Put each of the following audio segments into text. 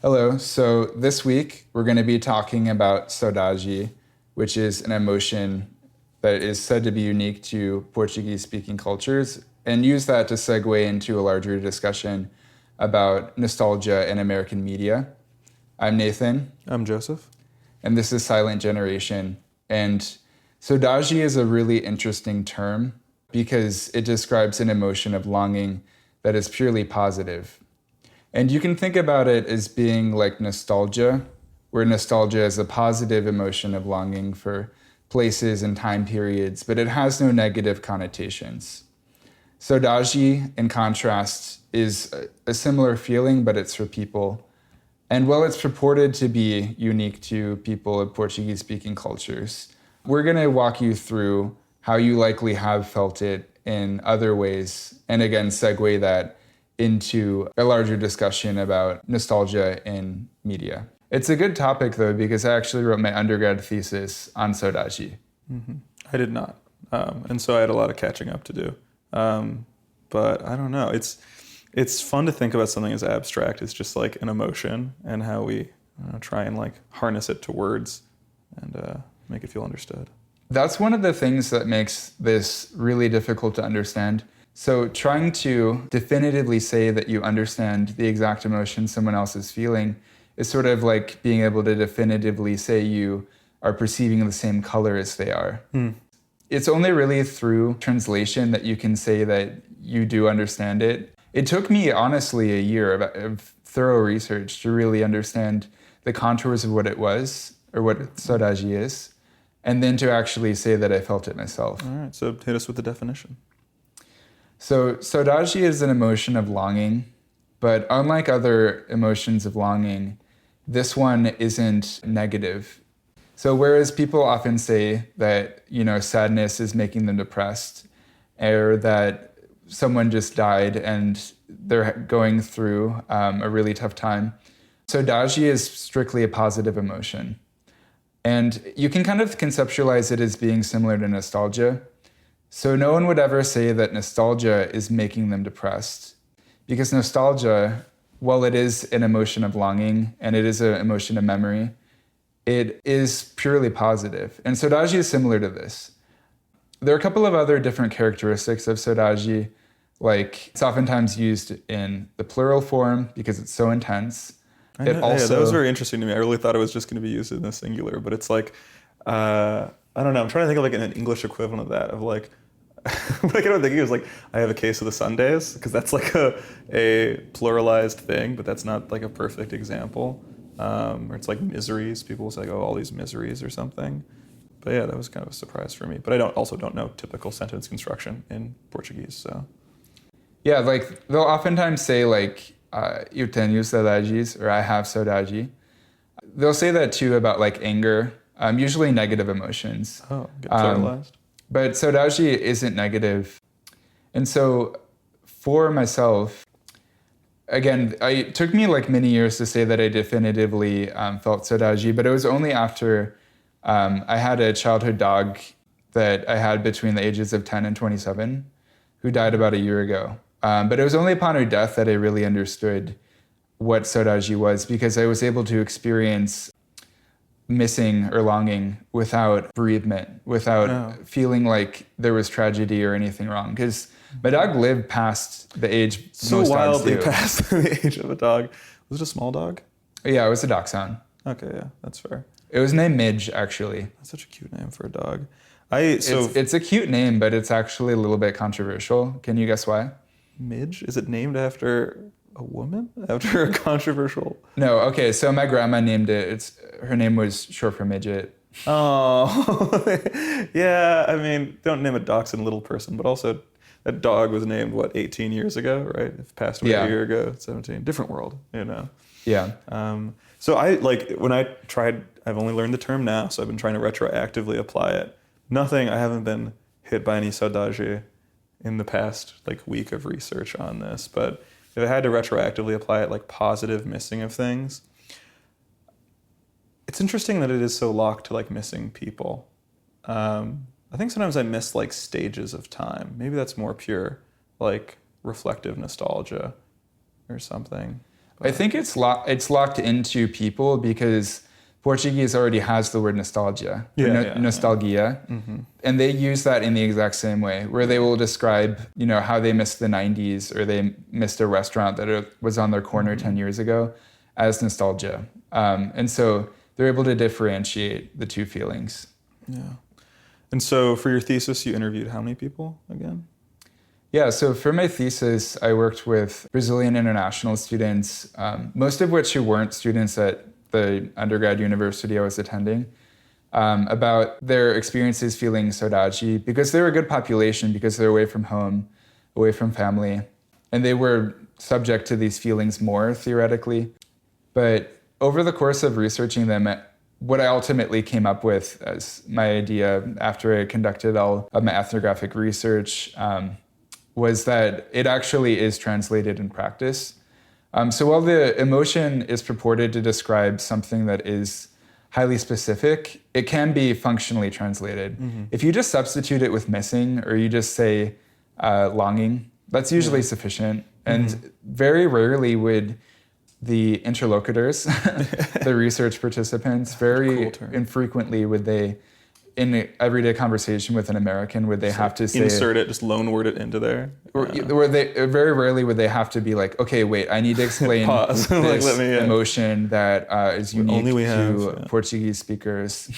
Hello. So this week we're going to be talking about saudade, which is an emotion that is said to be unique to Portuguese-speaking cultures, and use that to segue into a larger discussion about nostalgia in American media. I'm Nathan. I'm Joseph. And this is Silent Generation. And saudade is a really interesting term because it describes an emotion of longing that is purely positive. And you can think about it as being like nostalgia, where nostalgia is a positive emotion of longing for places and time periods, but it has no negative connotations. Saudade, in contrast, is a similar feeling, but it's for people. And while it's purported to be unique to people of Portuguese-speaking cultures, we're going to walk you through how you likely have felt it in other ways, and again, segue that into a larger discussion about nostalgia in media. It's a good topic, though, because I actually wrote my undergrad thesis on saudade. Mm-hmm. I did not. And so I had a lot of catching up to do. But I don't know. It's fun to think about something as abstract as just like an emotion and how we try and like harness it to words and make it feel understood. That's one of the things that makes this really difficult to understand. So trying to definitively say that you understand the exact emotion someone else is feeling is sort of like being able to definitively say you are perceiving the same color as they are. It's only really through translation that you can say that you do understand it. It took me, honestly, a year of thorough research to really understand the contours of what it was, or what saudade is, and then to actually say that I felt it myself. All right, so hit us with the definition. So saudade is an emotion of longing, but unlike other emotions of longing, this one isn't negative. So whereas people often say that, sadness is making them depressed, or that someone just died and they're going through a really tough time, saudade is strictly a positive emotion. And you can kind of conceptualize it as being similar to nostalgia. So no one would ever say that nostalgia is making them depressed, because nostalgia, while it is an emotion of longing and it is an emotion of memory, it is purely positive. And saudade is similar to this. There are a couple of other different characteristics of saudade, like it's oftentimes used in the plural form because it's so intense. That was very interesting to me. I really thought it was just going to be used in the singular, but it's like, I don't know. I'm trying to think of like an English equivalent of that, of like, what I kept thinking was like, I have a case of the Sundays, because that's like a pluralized thing, but that's not like a perfect example. Or it's like miseries. People will say, like, oh, all these miseries or something. But yeah, that was kind of a surprise for me. But I also don't know typical sentence construction in Portuguese, so. Yeah, like they'll oftentimes say like, eu tenho saudades, or I have saudade. They'll say that too about like anger, usually negative emotions. Oh, get pluralized. But saudade isn't negative. And so for myself, again, it took me like many years to say that I definitively felt saudade, but it was only after I had a childhood dog that I had between the ages of 10 and 27, who died about a year ago. But it was only upon her death that I really understood what saudade was, because I was able to experience missing or longing without bereavement, without feeling like there was tragedy or anything wrong. Because my dog lived past the age so most wildly dogs do. Past the age of a dog. Was it a small dog? Yeah, it was a dachshund. Okay, yeah, that's fair. It was named Midge, actually. That's such a cute name for a dog. It's a cute name, but it's actually a little bit controversial. Can you guess why? Midge? Is it named after a woman? After a controversial? No, okay, so my grandma named it. Her name was short for midget. Oh, yeah, I mean, don't name a dachshund little person, but also that dog was named, 18 years ago, right? It passed away a year ago, 17. Different world, Yeah. So when I tried, I've only learned the term now, so I've been trying to retroactively apply it. I haven't been hit by any saudade in the past week of research on this, but if I had to retroactively apply it, like positive missing of things, it's interesting that it is so locked to missing people. I think sometimes I miss stages of time. Maybe that's more pure, reflective nostalgia or something. I think it's locked into people because Portuguese already has the word nostalgia, nostalgia, and they use that in the exact same way, where they will describe, how they missed the 90s or they missed a restaurant that was on their corner 10 years ago as nostalgia. And so they're able to differentiate the two feelings. Yeah. And so for your thesis, you interviewed how many people again? Yeah, so for my thesis, I worked with Brazilian international students, most of which who weren't students at the undergrad university I was attending, about their experiences feeling saudade, because they were a good population, because they're away from home, away from family, and they were subject to these feelings more theoretically. But over the course of researching them, what I ultimately came up with as my idea after I conducted all of my ethnographic research was that it actually is translated in practice. So while the emotion is purported to describe something that is highly specific, it can be functionally translated. If you just substitute it with missing, or you just say longing, that's usually sufficient. And very rarely would the interlocutors, the research participants, very infrequently would they, in an everyday conversation with an American, would they have to say... Insert it, just loan word it into there. Or very rarely would they have to be like, okay, wait, I need to explain this emotion that is unique to Portuguese speakers.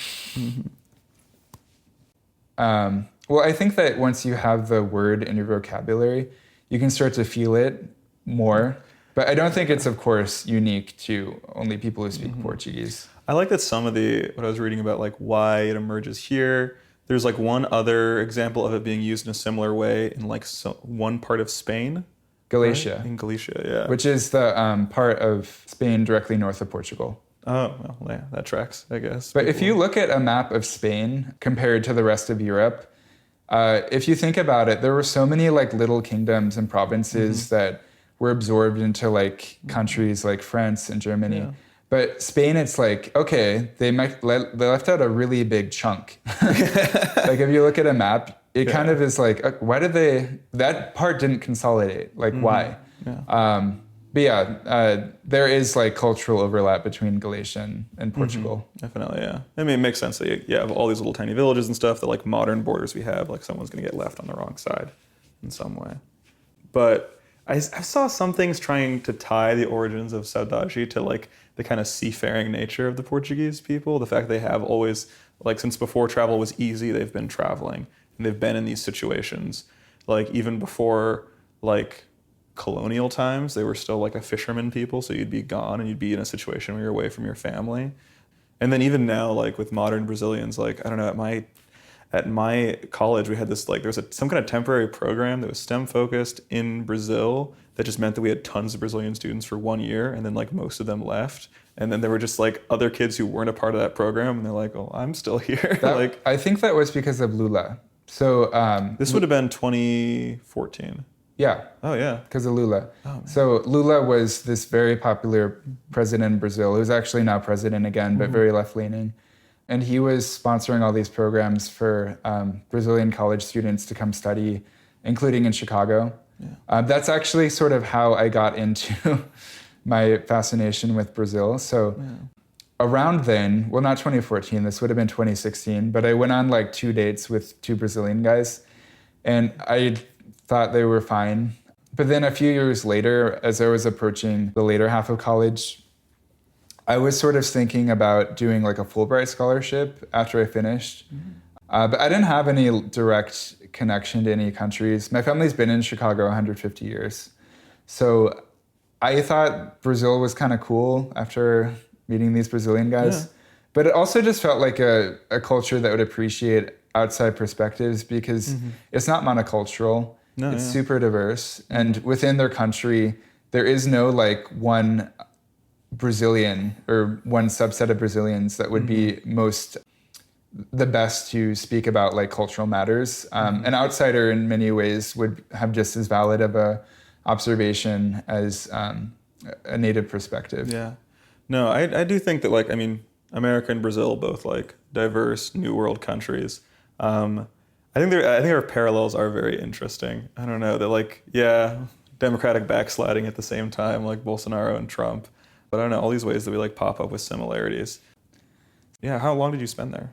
Well, I think that once you have the word in your vocabulary, you can start to feel it more. But I don't think it's, of course, unique to only people who speak Portuguese. I like that some of what I was reading about, like why it emerges here. There's like one other example of it being used in a similar way in like one part of Spain. Galicia. Right? In Galicia, yeah. Which is the part of Spain directly north of Portugal. Oh, well, yeah, that tracks, I guess. But if you look at a map of Spain compared to the rest of Europe, if you think about it, there were so many like little kingdoms and provinces that were absorbed into like countries like France and Germany. Yeah. But Spain, it's like, okay, they left out a really big chunk. Like if you look at a map, it kind of is like, why did that part didn't consolidate? Like why? Yeah. But yeah, there is like cultural overlap between Galicia and Portugal. Definitely, yeah. I mean, it makes sense that you have all these little tiny villages and stuff that like modern borders we have, like someone's gonna get left on the wrong side in some way. But I saw some things trying to tie the origins of saudade to like the kind of seafaring nature of the Portuguese people. The fact they have always, like since before travel was easy, they've been traveling and they've been in these situations. Like even before like colonial times, they were still like a fisherman people. So you'd be gone and you'd be in a situation where you're away from your family. And then even now, like with modern Brazilians, like, I don't know, at my college, we had this, like, there was some kind of temporary program that was STEM focused in Brazil that just meant that we had tons of Brazilian students for 1 year, and then like most of them left. And then there were just like other kids who weren't a part of that program, and they're like, oh, I'm still here. I think that was because of Lula. So this would have been 2014. Yeah. Oh, yeah. Because of Lula. Oh, so Lula was this very popular president in Brazil, who's actually now president again, but very left-leaning. And he was sponsoring all these programs for Brazilian college students to come study, including in Chicago. Yeah. That's actually sort of how I got into my fascination with Brazil. So around then, well, not 2014, this would have been 2016, but I went on like 2 dates with 2 Brazilian guys, and I thought they were fine. But then a few years later, as I was approaching the later half of college, I was sort of thinking about doing like a Fulbright scholarship after I finished. But I didn't have any direct connection to any countries. My family's been in Chicago 150 years. So I thought Brazil was kind of cool after meeting these Brazilian guys. Yeah. But it also just felt like a culture that would appreciate outside perspectives because it's not monocultural. No, it's super diverse. And within their country, there is no like one Brazilian or one subset of Brazilians that would be the best to speak about like cultural matters. An outsider in many ways would have just as valid of a observation as a native perspective. Yeah. No, I do think that like, I mean, America and Brazil, both like diverse new world countries. I think our parallels are very interesting. I don't know, that like, yeah, democratic backsliding at the same time, like Bolsonaro and Trump. But I don't know, all these ways that we like pop up with similarities. Yeah, how long did you spend there?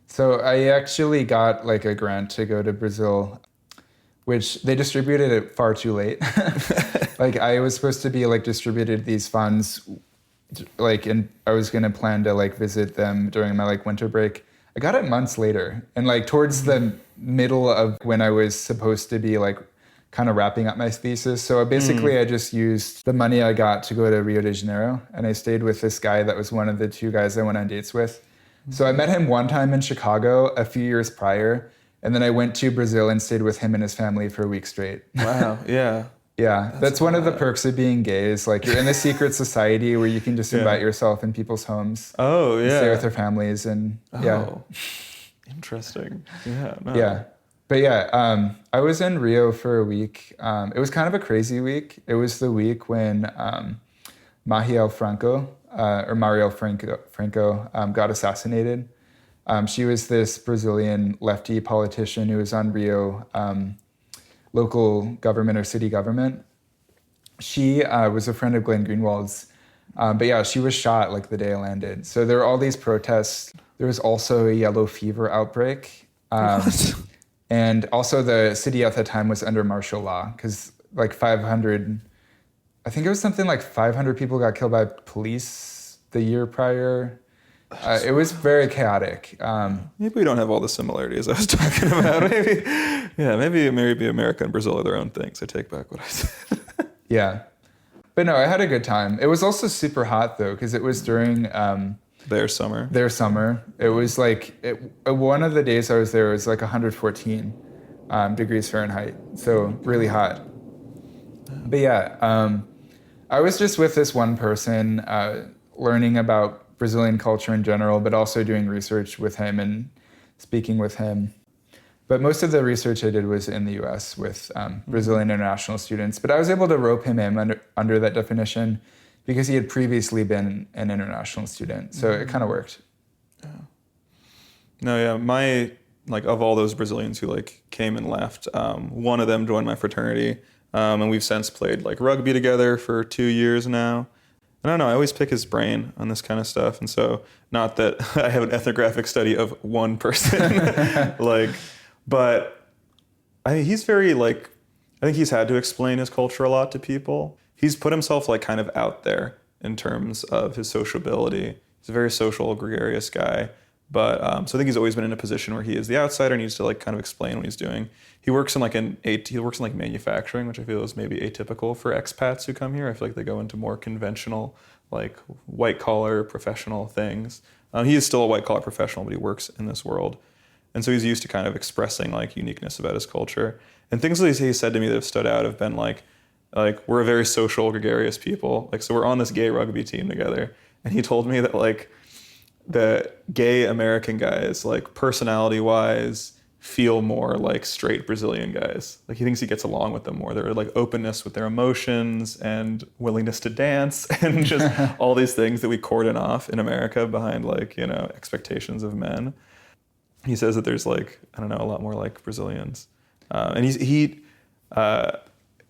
So I actually got like a grant to go to Brazil, which they distributed it far too late. Like I was supposed to be like distributed these funds, like, and I was gonna plan to like visit them during my like winter break. I got it months later, and like towards the middle of when I was supposed to be like kind of wrapping up my thesis. So basically I just used the money I got to go to Rio de Janeiro, and I stayed with this guy that was one of the 2 guys I went on dates with. So I met him one time in Chicago a few years prior, and then I went to Brazil and stayed with him and his family for a week straight. Wow, yeah. Yeah, that's one of the perks of being gay is like you're in a secret society where you can just invite yourself in people's homes. Oh, yeah. Stay with their families and Interesting. Yeah. No. Yeah. But yeah, I was in Rio for a week. It was kind of a crazy week. It was the week when Marielle Franco got assassinated. She was this Brazilian lefty politician who was on Rio local government or city government. She was a friend of Glenn Greenwald's. But yeah, she was shot like the day I landed. So there were all these protests. There was also a yellow fever outbreak. And also the city at the time was under martial law because like 500, I think it was something like 500 people got killed by police the year prior. It was very chaotic. Maybe we don't have all the similarities I was talking about. Maybe America and Brazil are their own things. I take back what I said. Yeah. But no, I had a good time. It was also super hot though, because it was during their summer. It was like, one of the days I was there was like 114 degrees Fahrenheit. So really hot. But yeah, I was just with this one person learning about Brazilian culture in general, but also doing research with him and speaking with him. But most of the research I did was in the US with Brazilian international students. But I was able to rope him in under that definition because he had previously been an international student. So it kind of worked. Yeah. No, yeah. My, like, of all those Brazilians who like came and left, one of them joined my fraternity. And we've since played like rugby together for 2 years now. I don't know, I always pick his brain on this kind of stuff. And so, not that I have an ethnographic study of one person, but I mean, he's very like, I think he's had to explain his culture a lot to people. He's put himself like kind of out there in terms of his sociability. He's a very social, gregarious guy. But so I think he's always been in a position where he is the outsider, needs to like kind of explain what he's doing. He works in like manufacturing, which I feel is maybe atypical for expats who come here. I feel like they go into more conventional, like white collar professional things. He is still a white collar professional, but he works in this world, and so he's used to kind of expressing like uniqueness about his culture. And things that he said to me that have stood out have been like we're a very social, gregarious people. Like so we're on this gay rugby team together, and he told me that like the gay American guys, like personality-wise, feel more like straight Brazilian guys. Like he thinks he gets along with them more. They're like openness with their emotions and willingness to dance and just all these things that we cordon off in America behind like, you know, expectations of men. He says that there's like, I don't know, a lot more like Brazilians. And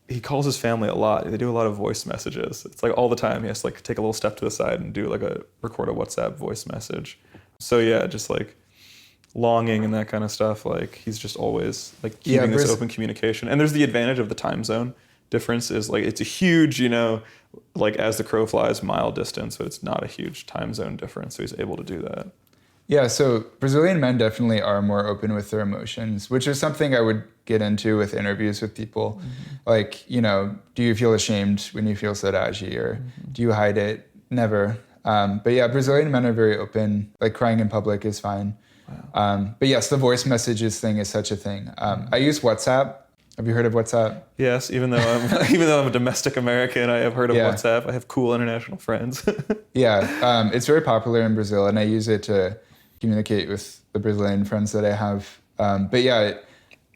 he calls his family a lot. They do a lot of voice messages. It's like all the time. He has to like take a little step to the side and do like record a WhatsApp voice message. So yeah, just like longing and that kind of stuff. Like he's just always like keeping this open communication. And there's the advantage of the time zone difference is like, it's a huge, you know, like as the crow flies mile distance, but it's not a huge time zone difference. So he's able to do that. Yeah, so Brazilian men definitely are more open with their emotions, which is something I would get into with interviews with people. Mm-hmm. Like, you know, do you feel ashamed when you feel saudade, or do you hide it? Never. But yeah, Brazilian men are very open. Like crying in public is fine. Wow. But yes, the voice messages thing is such a thing. I use WhatsApp. Have you heard of WhatsApp? Yes, even though I'm a domestic American, I have heard of WhatsApp. I have cool international friends. Yeah, it's very popular in Brazil, and I use it to communicate with the Brazilian friends that I have. But yeah,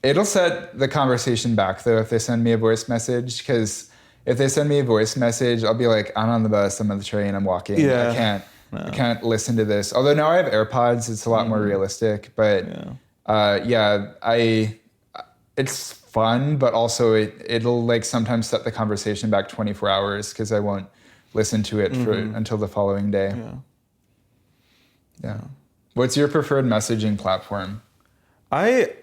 it'll set the conversation back though if they send me a voice message, because if they send me a voice message, I'll be like, I'm on the bus, I'm on the train, I'm walking. Yeah. I can't listen to this. Although now I have AirPods, it's a lot more realistic. But it's fun, but also it'll like sometimes set the conversation back 24 hours because I won't listen to it until the following day. Yeah. What's your preferred messaging platform? I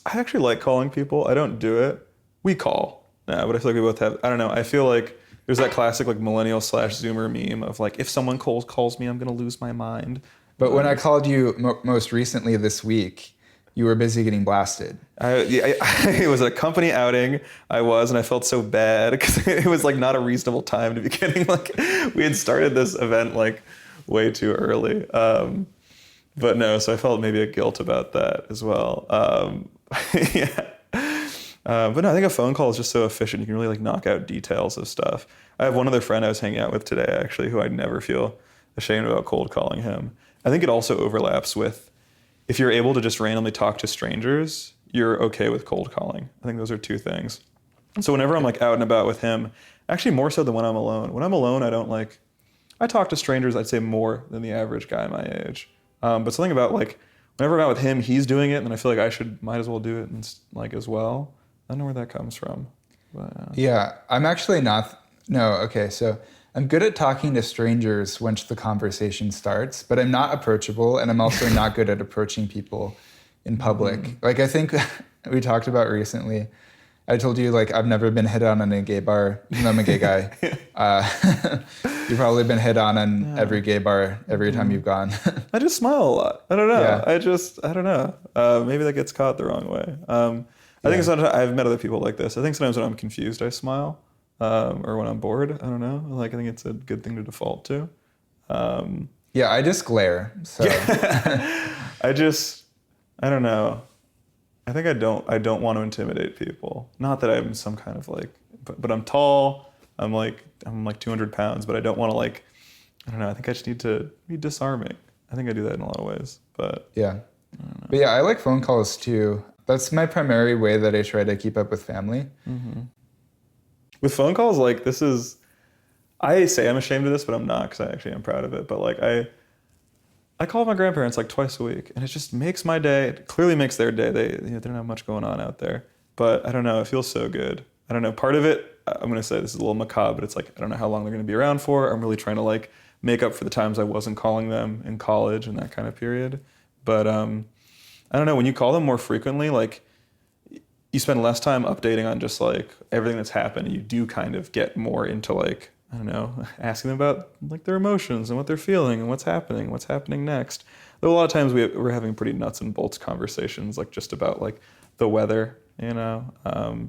actually like calling people. I don't do it. We call. Yeah, but I feel like we both have, I don't know. I feel like there's that classic like millennial / Zoomer meme of like, if someone calls me, I'm going to lose my mind. But when I called you most recently this week, you were busy getting blasted. It was a company outing. And I felt so bad because it was like not a reasonable time to be getting like, we had started this event like way too early. But no, so I felt maybe a guilt about that as well. Yeah. But no, I think a phone call is just so efficient. You can really like knock out details of stuff. I have one other friend I was hanging out with today, actually, who I'd never feel ashamed about cold calling him. I think it also overlaps with if you're able to just randomly talk to strangers, you're okay with cold calling. I think those are two things. So whenever I'm like out and about with him, actually more so than when I'm alone. When I'm alone, I talk to strangers, I'd say more than the average guy my age. But something about like, whenever I'm out with him, he's doing it, and I feel like might as well do it and like as well. I don't know where that comes from. But, Yeah, I'm actually not. No, okay, so I'm good at talking to strangers once the conversation starts, but I'm not approachable, and I'm also not good at approaching people in public. Like I think we talked about recently, I told you like I've never been hit on in a gay bar, even though I'm a gay guy. You've probably been hit on in every gay bar every time you've gone. I just smile a lot. I don't know. Yeah. I don't know. Maybe that gets caught the wrong way. I think sometimes I've met other people like this. I think sometimes when I'm confused, I smile. Or when I'm bored, I don't know. Like I think it's a good thing to default to. Yeah, I just glare. So I don't know. I think I don't want to intimidate people. Not that I'm some kind of like, but I'm tall. I'm like 200 pounds, but I don't want to like, I don't know. I think I just need to be disarming. I think I do that in a lot of ways, but yeah. But yeah, I like phone calls too. That's my primary way that I try to keep up with family. With phone calls, like I say I'm ashamed of this, but I'm not because I actually am proud of it. But like I call my grandparents like twice a week, and it just makes my day. It clearly makes their day. They don't have much going on out there, but I don't know. It feels so good. I don't know. Part of it, I'm gonna say this is a little macabre, but it's like I don't know how long they're gonna be around for. I'm really trying to like make up for the times I wasn't calling them in college and that kind of period. But I don't know. When you call them more frequently, like you spend less time updating on just like everything that's happened. You do kind of get more into like, I don't know, asking them about like their emotions and what they're feeling and what's happening next. Though a lot of times we're having pretty nuts and bolts conversations, like just about like the weather,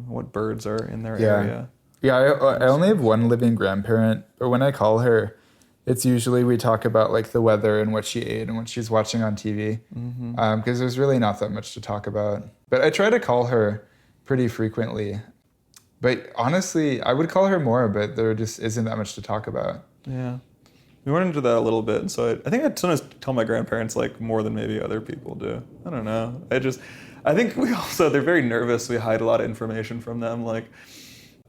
what birds are in their area. Yeah, I only have one living grandparent, but when I call her, it's usually we talk about like the weather and what she ate and what she's watching on TV, because there's really not that much to talk about. But I try to call her pretty frequently. But honestly, I would call her more, but there just isn't that much to talk about. Yeah. We went into that a little bit. And so I think I sometimes tell my grandparents like more than maybe other people do. I don't know. I think they're very nervous. We hide a lot of information from them. Like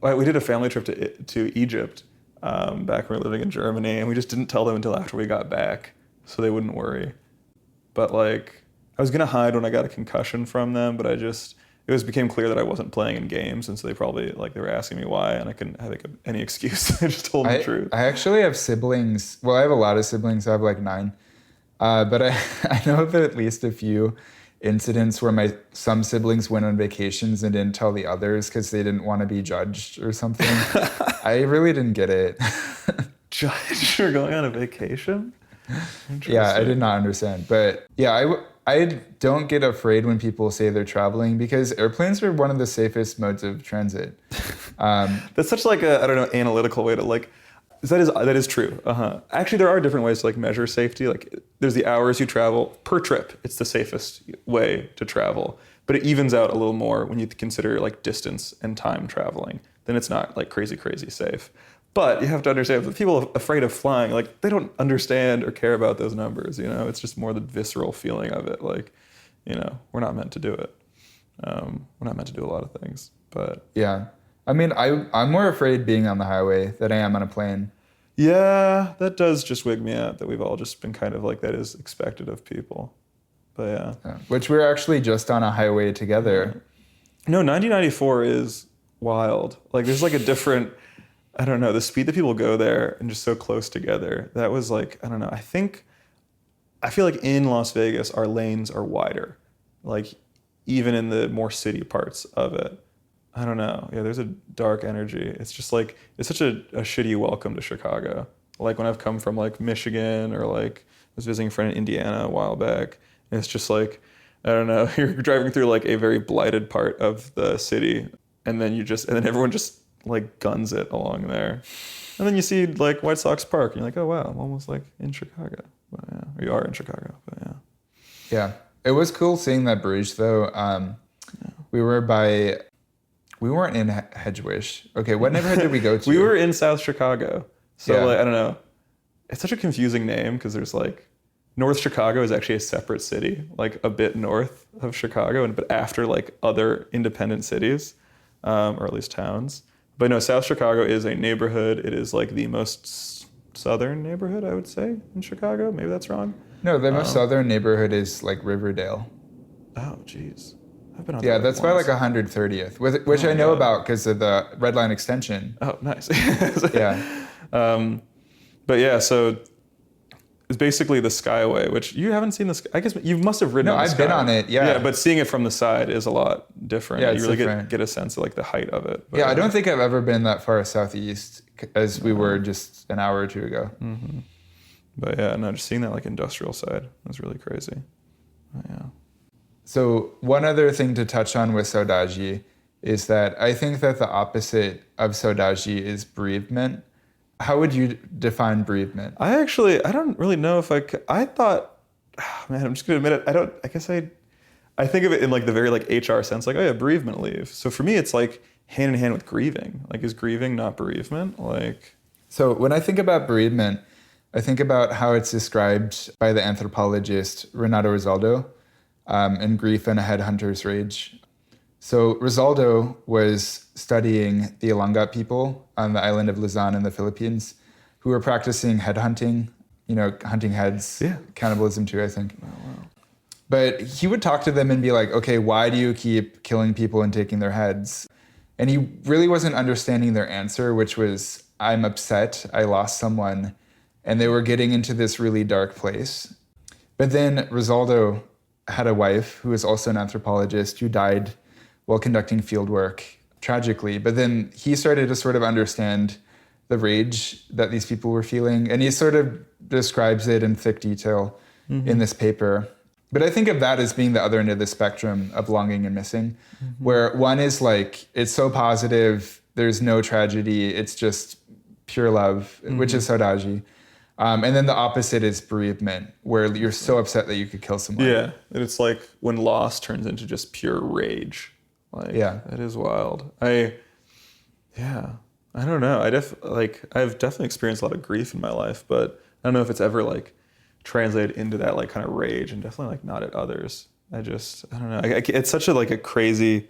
we did a family trip to Egypt back when we were living in Germany, and we just didn't tell them until after we got back so they wouldn't worry. But like I was going to hide when I got a concussion from them, but it became clear that I wasn't playing in games, and so they were asking me why, and I couldn't have any excuse. I just told them the truth. I actually have siblings. Well, I have a lot of siblings. I have like 9. But I know of at least a few incidents where some siblings went on vacations and didn't tell the others because they didn't want to be judged or something. I really didn't get it. Judged for going on a vacation? Yeah, I did not understand. But yeah, I don't get afraid when people say they're traveling because airplanes are one of the safest modes of transit. That's such like a, I don't know, analytical way to like, that is true. Actually, there are different ways to like measure safety. Like there's the hours you travel per trip. It's the safest way to travel, but it evens out a little more when you consider like distance and time traveling. Then it's not like crazy safe. But you have to understand, the people afraid of flying, like they don't understand or care about those numbers, It's just more the visceral feeling of it. Like, we're not meant to do it. We're not meant to do a lot of things, but. Yeah. I mean, I'm more afraid being on the highway than I am on a plane. Yeah, that does just wig me out that we've all just been kind of like that is expected of people. But yeah. Which we're actually just on a highway together. No, 1994 is wild. Like there's like a different, I don't know, the speed that people go there and just so close together. That was like, I don't know. I feel like in Las Vegas, our lanes are wider. Like even in the more city parts of it. I don't know. Yeah, there's a dark energy. It's just like, it's such a shitty welcome to Chicago. Like when I've come from like Michigan or like I was visiting a friend in Indiana a while back. And it's just like, I don't know, you're driving through like a very blighted part of the city and then everyone just like guns it along there. And then you see like White Sox Park and you're like, oh wow, I'm almost like in Chicago. But yeah, or you are in Chicago, but yeah. Yeah. It was cool seeing that bridge though. We weren't in Hedgewish. Okay, what neighborhood did we go to? We were in South Chicago. So Yeah. like, I don't know. It's such a confusing name because there's like, North Chicago is actually a separate city, like a bit north of Chicago, but after like other independent cities, or at least towns. But no, South Chicago is a neighborhood. It is like the most southern neighborhood, I would say, in Chicago. Maybe that's wrong. No, the most southern neighborhood is like Riverdale. Oh, geez. I've been on Yeah, that that's by like 130th, which I know about because of the Red Line extension. Oh, nice. Yeah. But yeah, so it's basically the Skyway, which you haven't seen I guess you must have ridden No, on the I've been Skyway. on it, yeah. Yeah, but seeing it from the side is a lot different. Yeah, you it's really different. get a sense of like the height of it. But, Yeah, I don't think I've ever been that far southeast as we were just an hour or two ago. Mm-hmm. But yeah, no, just seeing that like industrial side was really crazy. But yeah. So one other thing to touch on with Saudade is that I think that the opposite of Saudade is bereavement. How would you define bereavement? I don't really know if I thought, man, I'm just gonna admit it. I think of it in like the very like HR sense, like, oh yeah, bereavement leave. So for me, it's like hand in hand with grieving. Like, is grieving not bereavement? Like, So when I think about bereavement, I think about how it's described by the anthropologist Renato Resaldo in Grief and a Headhunter's Rage. So Resaldo was studying the Ilongot people on the island of Luzon in the Philippines who were practicing headhunting, hunting heads, cannibalism too, I think. oh wow. But he would talk to them and be like, okay, why do you keep killing people and taking their heads? And he really wasn't understanding their answer, which was, I'm upset, I lost someone. And they were getting into this really dark place. But then Resaldo had a wife who was also an anthropologist who died while conducting field work, tragically. But then he started to sort of understand the rage that these people were feeling. And he sort of describes it in thick detail in this paper. But I think of that as being the other end of the spectrum of longing and missing, where one is like, it's so positive, there's no tragedy, it's just pure love, which is Saudade. And then the opposite is bereavement, where you're so upset that you could kill someone. Yeah, and it's like when loss turns into just pure rage. Like, Yeah. that is wild. I don't know. I've definitely experienced a lot of grief in my life, but I don't know if it's ever like translated into that like kind of rage, and definitely like not at others. I don't know. It's such a crazy.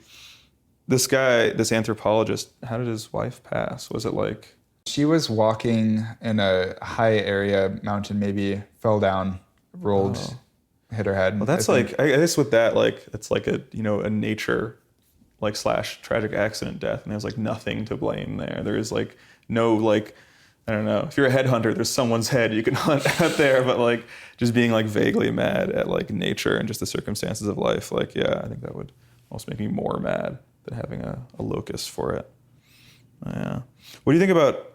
This guy, this anthropologist, how did his wife pass? Was it like? She was walking in a high area mountain, maybe fell down, rolled, hit her head. Well, that's I guess with that, like, it's like a nature, like / tragic accident death, and there's like nothing to blame there. There is like no like, I don't know. If you're a headhunter, there's someone's head you can hunt out there, but like just being like vaguely mad at like nature and just the circumstances of life, like, yeah, I think that would almost make me more mad than having a locus for it. Yeah. What do you think about?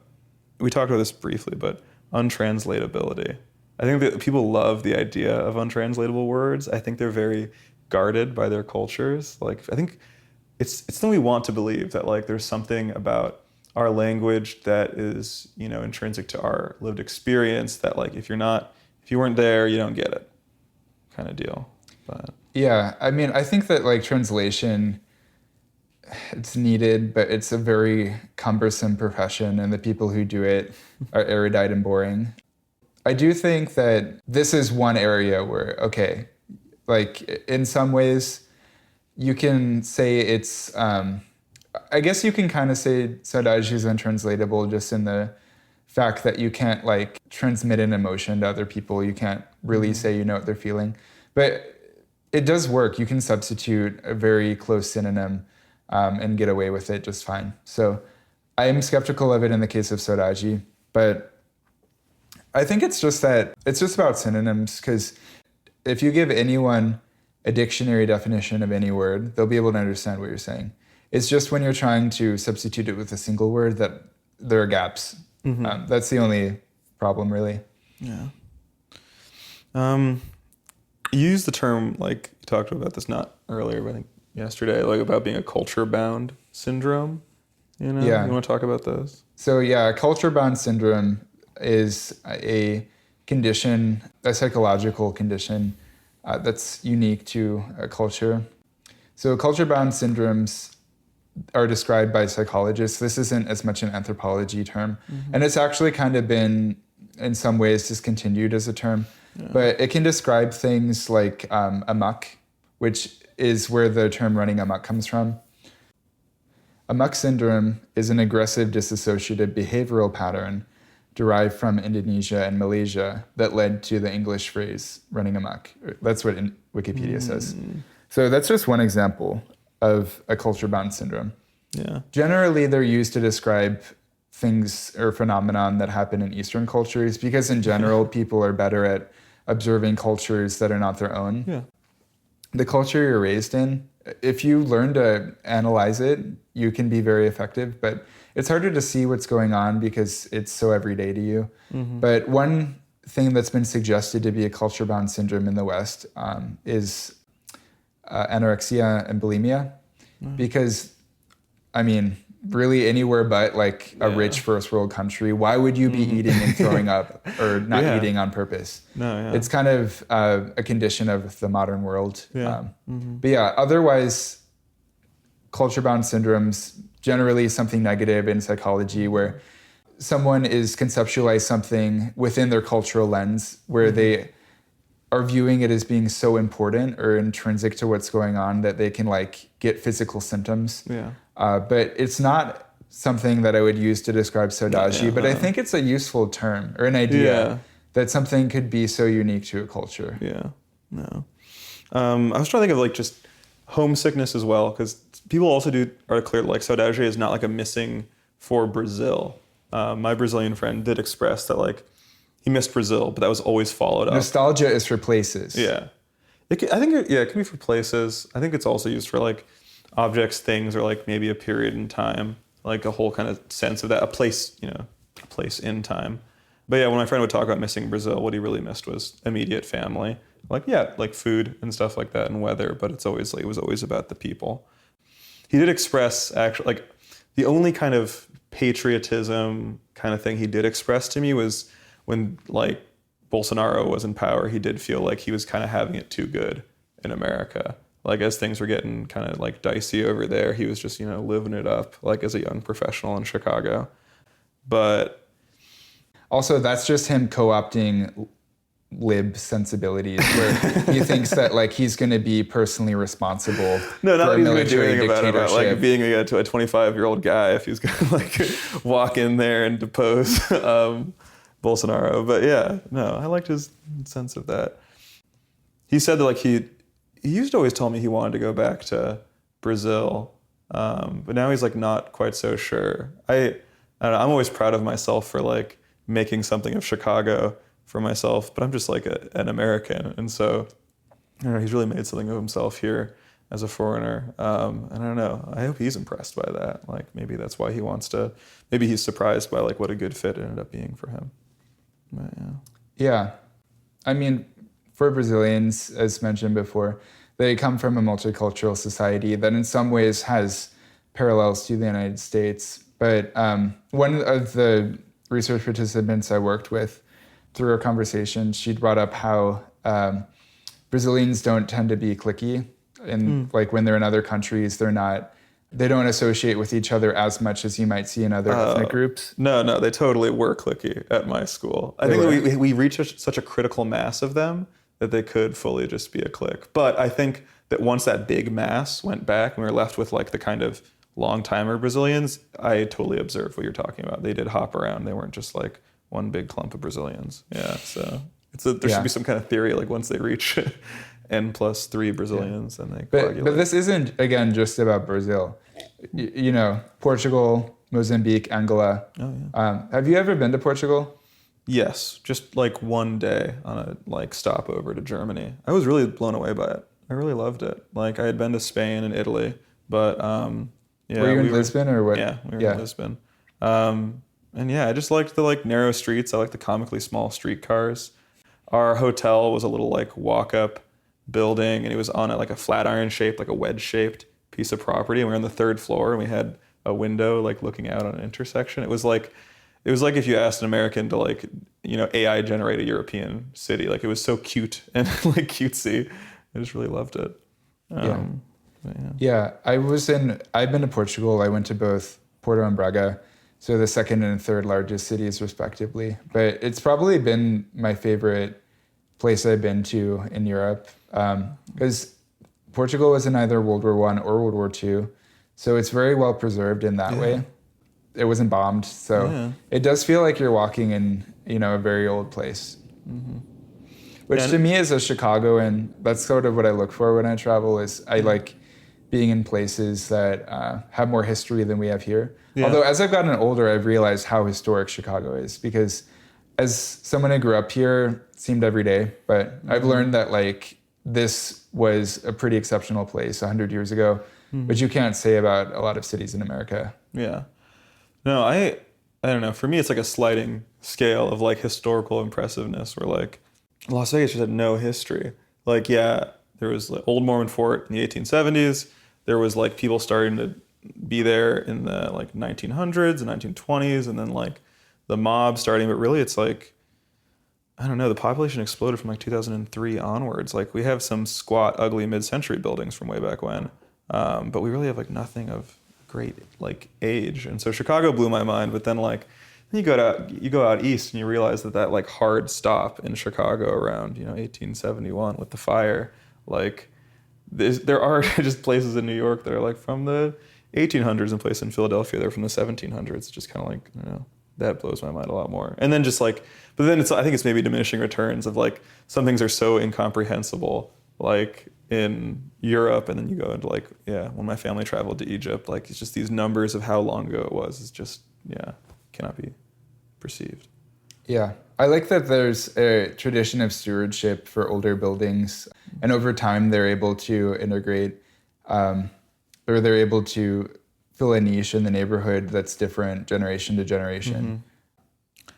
We talked about this briefly, but untranslatability. I think that people love the idea of untranslatable words. I think they're very guarded by their cultures. Like, I think it's something we want to believe that like there's something about our language that is, intrinsic to our lived experience that like if you weren't there, you don't get it, kind of deal. But Yeah, I mean, I think that like translation, it's needed, but it's a very cumbersome profession, and the people who do it are erudite and boring. I do think that this is one area where, okay, like in some ways, you can say it's, I guess you can kind of say Saudade is untranslatable just in the fact that you can't like transmit an emotion to other people. You can't really say you know what they're feeling. But it does work. You can substitute a very close synonym and get away with it just fine. So I'm skeptical of it in the case of Saudade, but I think it's just about synonyms, because if you give anyone a dictionary definition of any word, they'll be able to understand what you're saying. It's just when you're trying to substitute it with a single word that there are gaps. That's the only problem, really. Yeah. You used the term, like, you talked about this not earlier, but I think yesterday, like about being a culture-bound syndrome. You know, Yeah. You want to talk about those? So yeah, culture-bound syndrome is a condition, a psychological condition that's unique to a culture. So culture-bound syndromes are described by psychologists. This isn't as much an anthropology term. And it's actually kind of been, in some ways, discontinued as a term. Yeah. But it can describe things like amok, which is where the term running amok comes from. Amok syndrome is an aggressive dissociative behavioral pattern derived from Indonesia and Malaysia that led to the English phrase running amok. That's what Wikipedia says. So that's just one example of a culture-bound syndrome. Yeah. Generally, they're used to describe things or phenomenon that happen in Eastern cultures, because in general, people are better at observing cultures that are not their own. Yeah. The culture you're raised in, if you learn to analyze it, you can be very effective, but it's harder to see what's going on because it's so everyday to you. But one thing that's been suggested to be a culture-bound syndrome in the West is anorexia and bulimia, because, I mean, really anywhere but like a rich first world country, why would you be eating and throwing up or not eating on purpose? It's kind of a condition of the modern world. But yeah, otherwise, culture-bound syndromes, generally something negative in psychology, where someone is conceptualized something within their cultural lens, where they are viewing it as being so important or intrinsic to what's going on that they can like get physical symptoms. But it's not something that I would use to describe Saudade, but I think it's a useful term or an idea that something could be so unique to a culture. I was trying to think of like just homesickness as well, because people also are clear like Saudade is not like a missing for Brazil. My Brazilian friend did express that like he missed Brazil, but that was always followed up. Nostalgia is for places. I think it can be for places. I think it's also used for like objects, things, or like maybe a period in time, like a whole kind of sense of that, a place in time. But yeah, when my friend would talk about missing Brazil, what he really missed was immediate family, like food and stuff like that and weather. But it was always about the people. He did express actually like the only kind of patriotism kind of thing he did express to me was when like Bolsonaro was in power. He did feel like he was kind of having it too good in America. Like as things were getting kind of like dicey over there, he was just, living it up like as a young professional in Chicago. But also that's just him co-opting lib sensibilities where he thinks that like he's going to be personally responsible for a military dictatorship. Like being a 25-year-old guy if he's going to like walk in there and depose Bolsonaro. But yeah, no, I liked his sense of that. He said that like he used to always tell me he wanted to go back to Brazil, but now he's like not quite so sure. I don't know, I'm always proud of myself for like making something of Chicago for myself, but I'm just like an American, and so I don't know, he's really made something of himself here as a foreigner, and I don't know. I hope he's impressed by that. Like maybe that's why he wants to. Maybe he's surprised by like what a good fit it ended up being for him. But, yeah, I mean, for Brazilians, as mentioned before, they come from a multicultural society that in some ways has parallels to the United States. But one of the research participants I worked with, through our conversation, she brought up how Brazilians don't tend to be cliquey. And like when they're in other countries, they don't associate with each other as much as you might see in other ethnic groups. No, they totally were cliquey at my school. I think we reached such a critical mass of them that they could fully just be a clique. But I think that once that big mass went back and we were left with like the kind of long-timer Brazilians, I totally observed what you're talking about. They did hop around. They weren't just like one big clump of Brazilians. Yeah, so there should be some kind of theory like once they reach N+3 Brazilians, then they coagulate. But this isn't, again, just about Brazil. Portugal, Mozambique, Angola. Oh yeah. Have you ever been to Portugal? Yes, just like one day on a like stopover to Germany. I was really blown away by it. I really loved it. Like I had been to Spain and Italy, but Were yeah, you in Lisbon or what? we were in Yeah. Lisbon. And yeah, I just liked the like narrow streets. I liked the comically small streetcars. Our hotel was a little like walk-up building, and it was on like a flat iron shaped, like a wedge-shaped piece of property. And we were on the third floor, and we had a window like looking out on an intersection. It was like if you asked an American to like, AI generate a European city. Like it was so cute and like cutesy. I just really loved it. Yeah. But yeah. Yeah. I've been to Portugal. I went to both Porto and Braga, so the second and third largest cities respectively. But it's probably been my favorite place I've been to in Europe, because Portugal was in either World War I or World War II. So it's very well preserved in that way. It wasn't bombed, so it does feel like you're walking in, a very old place. Mm-hmm. Which to me as a Chicagoan, that's sort of what I look for when I travel. Is I like being in places that have more history than we have here. Yeah. Although as I've gotten older, I've realized how historic Chicago is, because as someone who grew up here, it seemed every day. But I've learned that like this was a pretty exceptional place 100 years ago, which you can't say about a lot of cities in America. Yeah. No, I don't know. For me, it's like a sliding scale of like historical impressiveness, where like Las Vegas just had no history. Like, yeah, there was the old Mormon fort in the 1870s. There was like people starting to be there in the like 1900s and 1920s, and then like the mob starting. But really, it's like, I don't know, the population exploded from like 2003 onwards. Like we have some squat, ugly mid-century buildings from way back when, but we really have like nothing of great like age. And so Chicago blew my mind. But then like you go out east and you realize that like hard stop in Chicago around 1871 with the fire, like there are just places in New York that are like from the 1800s, and places in Philadelphia they're from the 1700s. Just kind of like, that blows my mind a lot more. And then just like, but then I think it's maybe diminishing returns of like some things are so incomprehensible like in Europe, and then you go into like, when my family traveled to Egypt, like it's just these numbers of how long ago it was. It's just, cannot be perceived. Yeah. I like that there's a tradition of stewardship for older buildings, and over time they're able to integrate, or they're able to fill a niche in the neighborhood that's different generation to generation.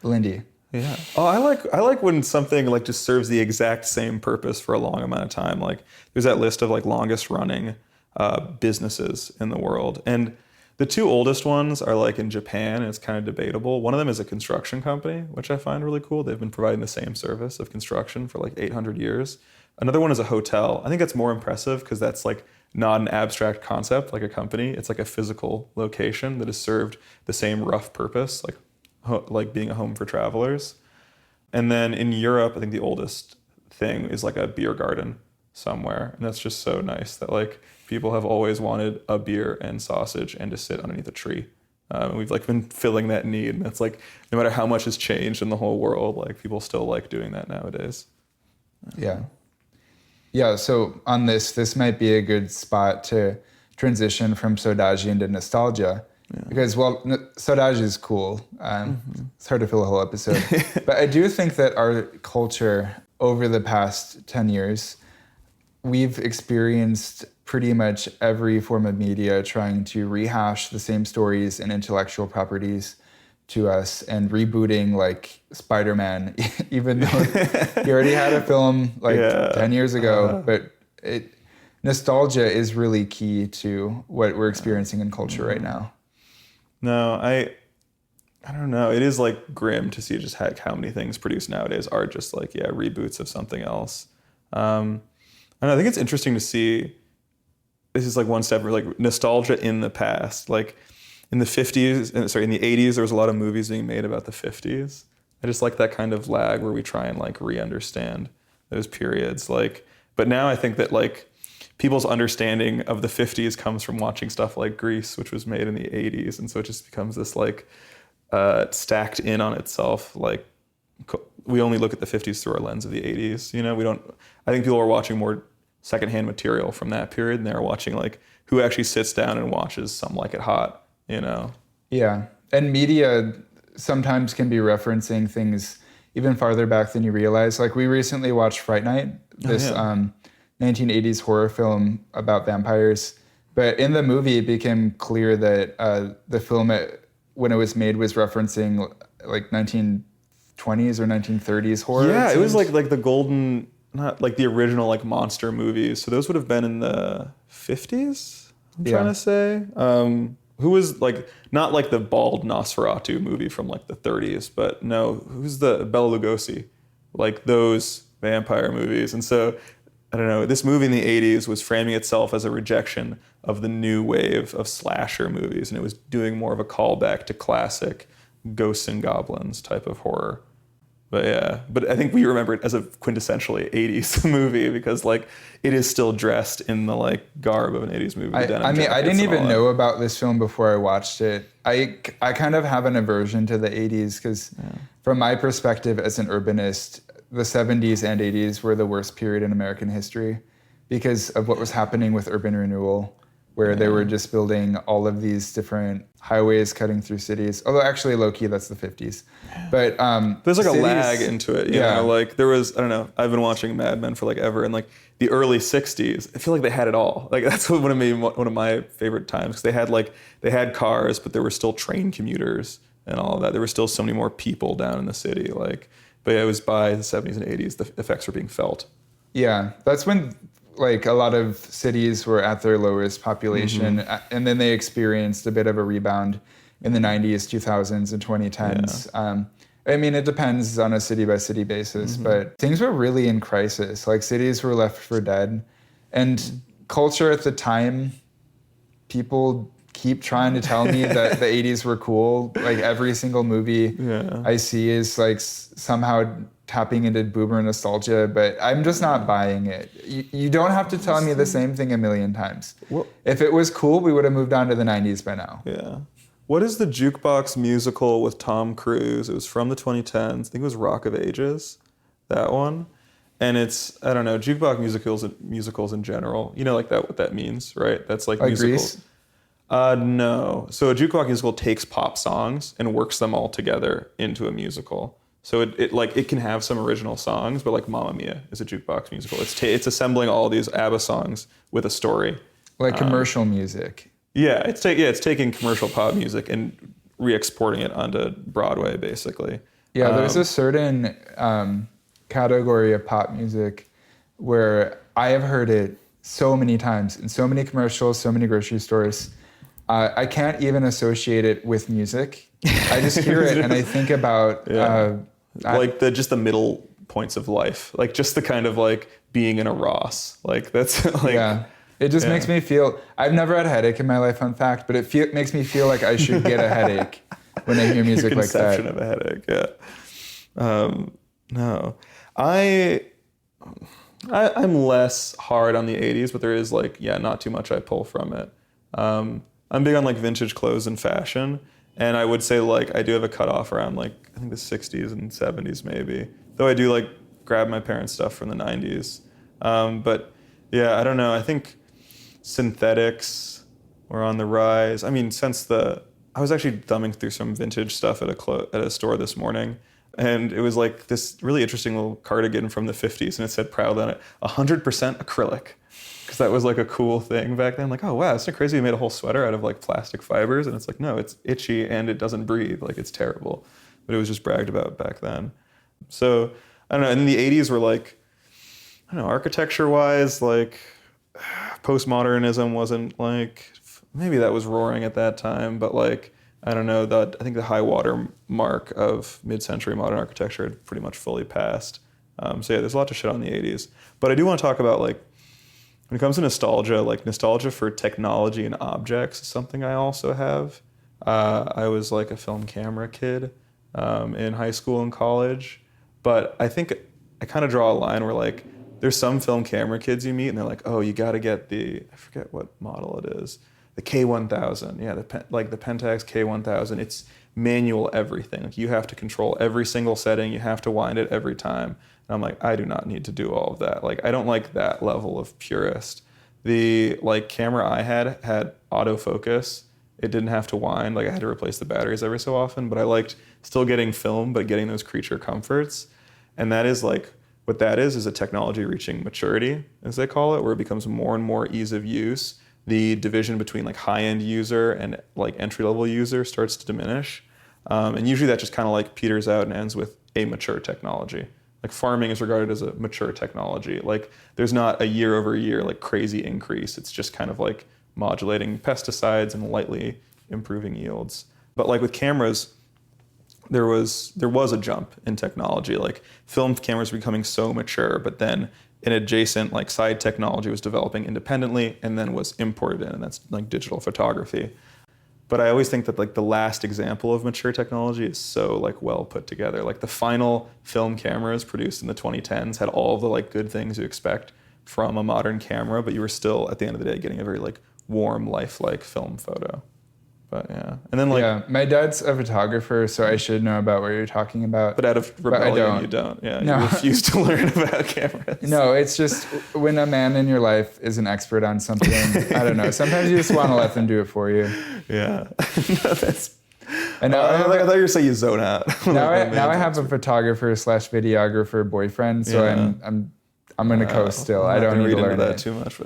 Lindy. Yeah. Oh, I like when something like just serves the exact same purpose for a long amount of time. Like there's that list of like longest running businesses in the world, and the two oldest ones are like in Japan, and it's kind of debatable. One of them is a construction company, which I find really cool. They've been providing the same service of construction for like 800 years. Another one is a hotel. I think that's more impressive because that's like not an abstract concept like a company. It's like a physical location that has served the same rough purpose, like being a home for travelers. And then in Europe, I think the oldest thing is like a beer garden somewhere. And that's just so nice that like people have always wanted a beer and sausage and to sit underneath a tree. And we've like been filling that need. And it's like, no matter how much has changed in the whole world, like people still like doing that nowadays. Yeah. Yeah. So on this might be a good spot to transition from Saudade into nostalgia. Yeah. Because, Saudade is cool. It's hard to fill a whole episode. But I do think that our culture over the past 10 years, we've experienced pretty much every form of media trying to rehash the same stories and intellectual properties to us, and rebooting like Spider-Man, even though he already had a film like 10 years ago. But nostalgia is really key to what we're experiencing in culture right now. No, I don't know. It is like grim to see just how many things produced nowadays are just like, reboots of something else. And I think it's interesting to see, this is like one step, like nostalgia in the past. Like in the 80s, there was a lot of movies being made about the 50s. I just like that kind of lag where we try and like re-understand those periods. Like, but now I think that like people's understanding of the 50s comes from watching stuff like Grease, which was made in the 80s. And so it just becomes this like stacked in on itself. Like we only look at the 50s through our lens of the 80s. I think people are watching more secondhand material from that period, and they were watching like who actually sits down and watches Some Like It Hot, you know? Yeah. And media sometimes can be referencing things even farther back than you realize. Like we recently watched Fright Night, this 1980s horror film about vampires. But in the movie, it became clear that the film, when it was made, was referencing like 1920s or 1930s horror. Yeah, it was like the golden, not like the original like monster movies. So those would have been in the 50s, I'm trying to say. Who was like, not like the bald Nosferatu movie from like the 30s, but no, who's the Bela Lugosi? Like those vampire movies. And so, I don't know, this movie in the 80s was framing itself as a rejection of the new wave of slasher movies. And it was doing more of a callback to classic ghosts and goblins type of horror. But yeah, but I think we remember it as a quintessentially 80s movie because like it is still dressed in the like garb of an 80s movie. I mean, I didn't even know about this film before I watched it. I kind of have an aversion to the 80s because from my perspective as an urbanist, the 70s and 80s were the worst period in American history because of what was happening with urban renewal, where they were just building all of these different highways cutting through cities. Although actually low-key, that's the 50s. But there's like a lag into it, you know? Like there was, I don't know, I've been watching Mad Men for like ever, and like the early 60s, I feel like they had it all. Like that's one of my favorite times, because they had cars, but there were still train commuters and all of that. There were still so many more people down in the city. Like, but yeah, it was by the 70s and 80s, the effects were being felt. Yeah, that's when like a lot of cities were at their lowest population, and then they experienced a bit of a rebound in the 90s, 2000s, and 2010s. Yeah. I mean, it depends on a city by city basis, but things were really in crisis. Like cities were left for dead, and culture at the time, people keep trying to tell me that the 80s were cool. Like every single movie I see is like somehow tapping into boomer nostalgia, but I'm just not buying it. You don't have to tell me the same thing a million times. Well, if it was cool, we would have moved on to the 90s by now. Yeah. What is the jukebox musical with Tom Cruise? It was from the 2010s. I think it was Rock of Ages, that one. And it's, I don't know, jukebox musicals in general. You know, like that, what that means, right? That's like musicals. Grease? No. So a jukebox musical takes pop songs and works them all together into a musical. So it can have some original songs, but like Mamma Mia is a jukebox musical. It's assembling all these ABBA songs with a story. Like commercial music. Yeah, it's taking commercial pop music and re-exporting it onto Broadway, basically. Yeah, there's a certain category of pop music where I have heard it so many times in so many commercials, so many grocery stores. I can't even associate it with music. I just hear it and I think about like just the middle points of life, like just the kind of like being in a Ross, like that's like it just makes me feel. I've never had a headache in my life, fun fact, but it makes me feel like I should get a headache when I hear music like that. Conception of a headache, no, I'm less hard on the 80s, but there is like not too much I pull from it. I'm big on like vintage clothes and fashion. And I would say like I do have a cutoff around like I think the 60s and 70s maybe. Though I do like grab my parents' stuff from the 90s. But yeah, I don't know. I think synthetics were on the rise. I mean, I was actually thumbing through some vintage stuff at a store this morning, and it was like this really interesting little cardigan from the 50s, and it said proud on it, 100% acrylic. Because that was like a cool thing back then. Like, oh wow, it's so crazy. We made a whole sweater out of like plastic fibers, and it's like, no, it's itchy and it doesn't breathe. Like it's terrible. But it was just bragged about back then. So I don't know. And then the 80s were like, I don't know, architecture-wise, like postmodernism wasn't like, maybe that was roaring at that time, but like, I don't know, I think the high water mark of mid-century modern architecture had pretty much fully passed. So yeah, there's a lot to shit on the 80s. But I do want to talk about like, when it comes to nostalgia, like nostalgia for technology and objects is something I also have. I was like a film camera kid in high school and college, but I think I kind of draw a line where like there's some film camera kids you meet and they're like, oh, you got to get I forget what model it is, the K1000. Yeah, the Pentax K1000. It's manual everything. Like you have to control every single setting. You have to wind it every time. And I'm like, I do not need to do all of that. Like I don't like that level of purist. The like camera I had autofocus. It didn't have to wind. Like I had to replace the batteries every so often, but I liked still getting film, but getting those creature comforts. And that is like, what that is a technology reaching maturity, as they call it, where it becomes more and more ease of use. The division between like high-end user and like entry-level user starts to diminish. And usually that just kind of like peters out and ends with a mature technology. Like farming is regarded as a mature technology. Like there's not a year over year like crazy increase. It's just kind of like modulating pesticides and lightly improving yields. But like with cameras, there was a jump in technology. Like film cameras were becoming so mature, but then an adjacent like side technology was developing independently and then was imported in, and that's like digital photography. But I always think that like the last example of mature technology is so like well put together. Like the final film cameras produced in the 2010s had all the like good things you expect from a modern camera, but you were still at the end of the day getting a very like warm, lifelike film photo. But yeah, and then like my dad's a photographer, so I should know about what you're talking about. But out of rebellion, you don't. Yeah, no. You refuse to learn about cameras. No, it's just when a man in your life is an expert on something, I don't know. Sometimes you just want to let them do it for you. Yeah, no, that's. And now I thought you were saying you zone out. Now I have a photographer/videographer boyfriend, so yeah. I'm gonna coast still. I don't need to learn that too much.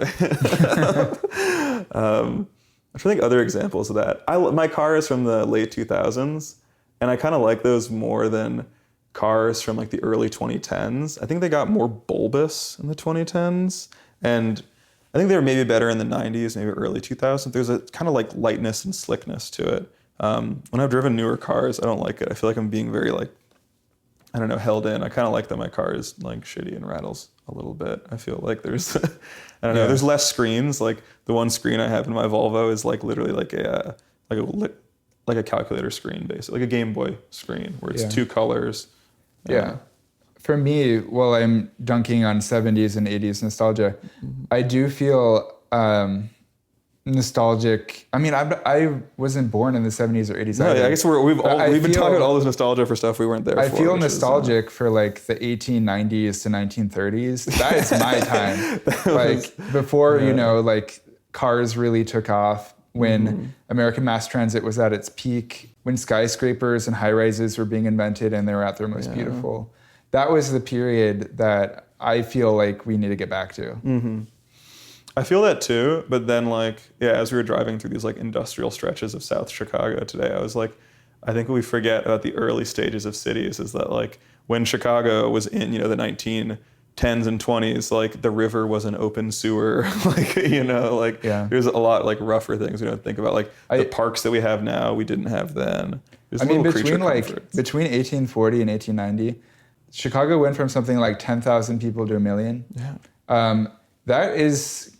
I'm trying to think other examples of that. My car is from the late 2000s, and I kind of like those more than cars from like the early 2010s. I think they got more bulbous in the 2010s, and I think they were maybe better in the 90s, maybe early 2000s. There's a kind of like lightness and slickness to it. When I've driven newer cars, I don't like it. I feel like I'm being very like, I don't know, held in. I kind of like that my car is like shitty and rattles a little bit. I feel like there's, I don't know, there's less screens. Like the one screen I have in my Volvo is like literally like a calculator screen, basically, like a Game Boy screen where it's two colors. Yeah. For me, while I'm dunking on 70s and 80s nostalgia, I do feel nostalgic. I mean, I wasn't born in the 70s or 80s. No, yeah, I guess we've been talking about all this nostalgia for stuff we weren't there for. I feel nostalgic for like the 1890s to 1930s. That is my time. Like before, you know, like cars really took off, when American mass transit was at its peak, when skyscrapers and high rises were being invented and they were at their most beautiful. That was the period that I feel like we need to get back to. Mm-hmm. I feel that too, but then like, as we were driving through these like industrial stretches of South Chicago today, I was like, I think we forget about the early stages of cities is that like when Chicago was in, you know, the 1910s and 20s, like the river was an open sewer, like, you know, like there's a lot like rougher things we don't think about. Like the parks that we have now, we didn't have then. There's between 1840 and 1890, Chicago went from something like 10,000 people to 1 million. Yeah. That is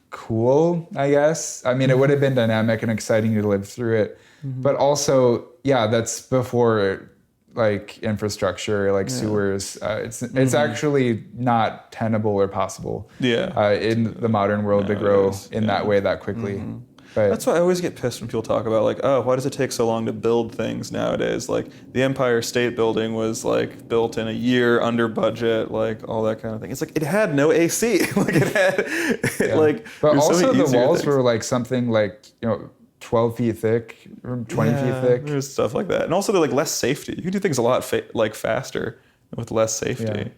cool, I guess. I mean, it would have been dynamic and exciting to live through it. But also, that's before like infrastructure, like sewers. It's actually not tenable or possible in the modern world to grow in that way that quickly. But that's why I always get pissed when people talk about like, oh, why does it take so long to build things nowadays? Like the Empire State Building was like built in a year under budget, like all that kind of thing. It's like it had no AC. Like it had like. But also the walls were like something like 12 feet thick, 20 feet thick. There's stuff like that, and also they're like less safety. You can do things a lot like faster with less safety.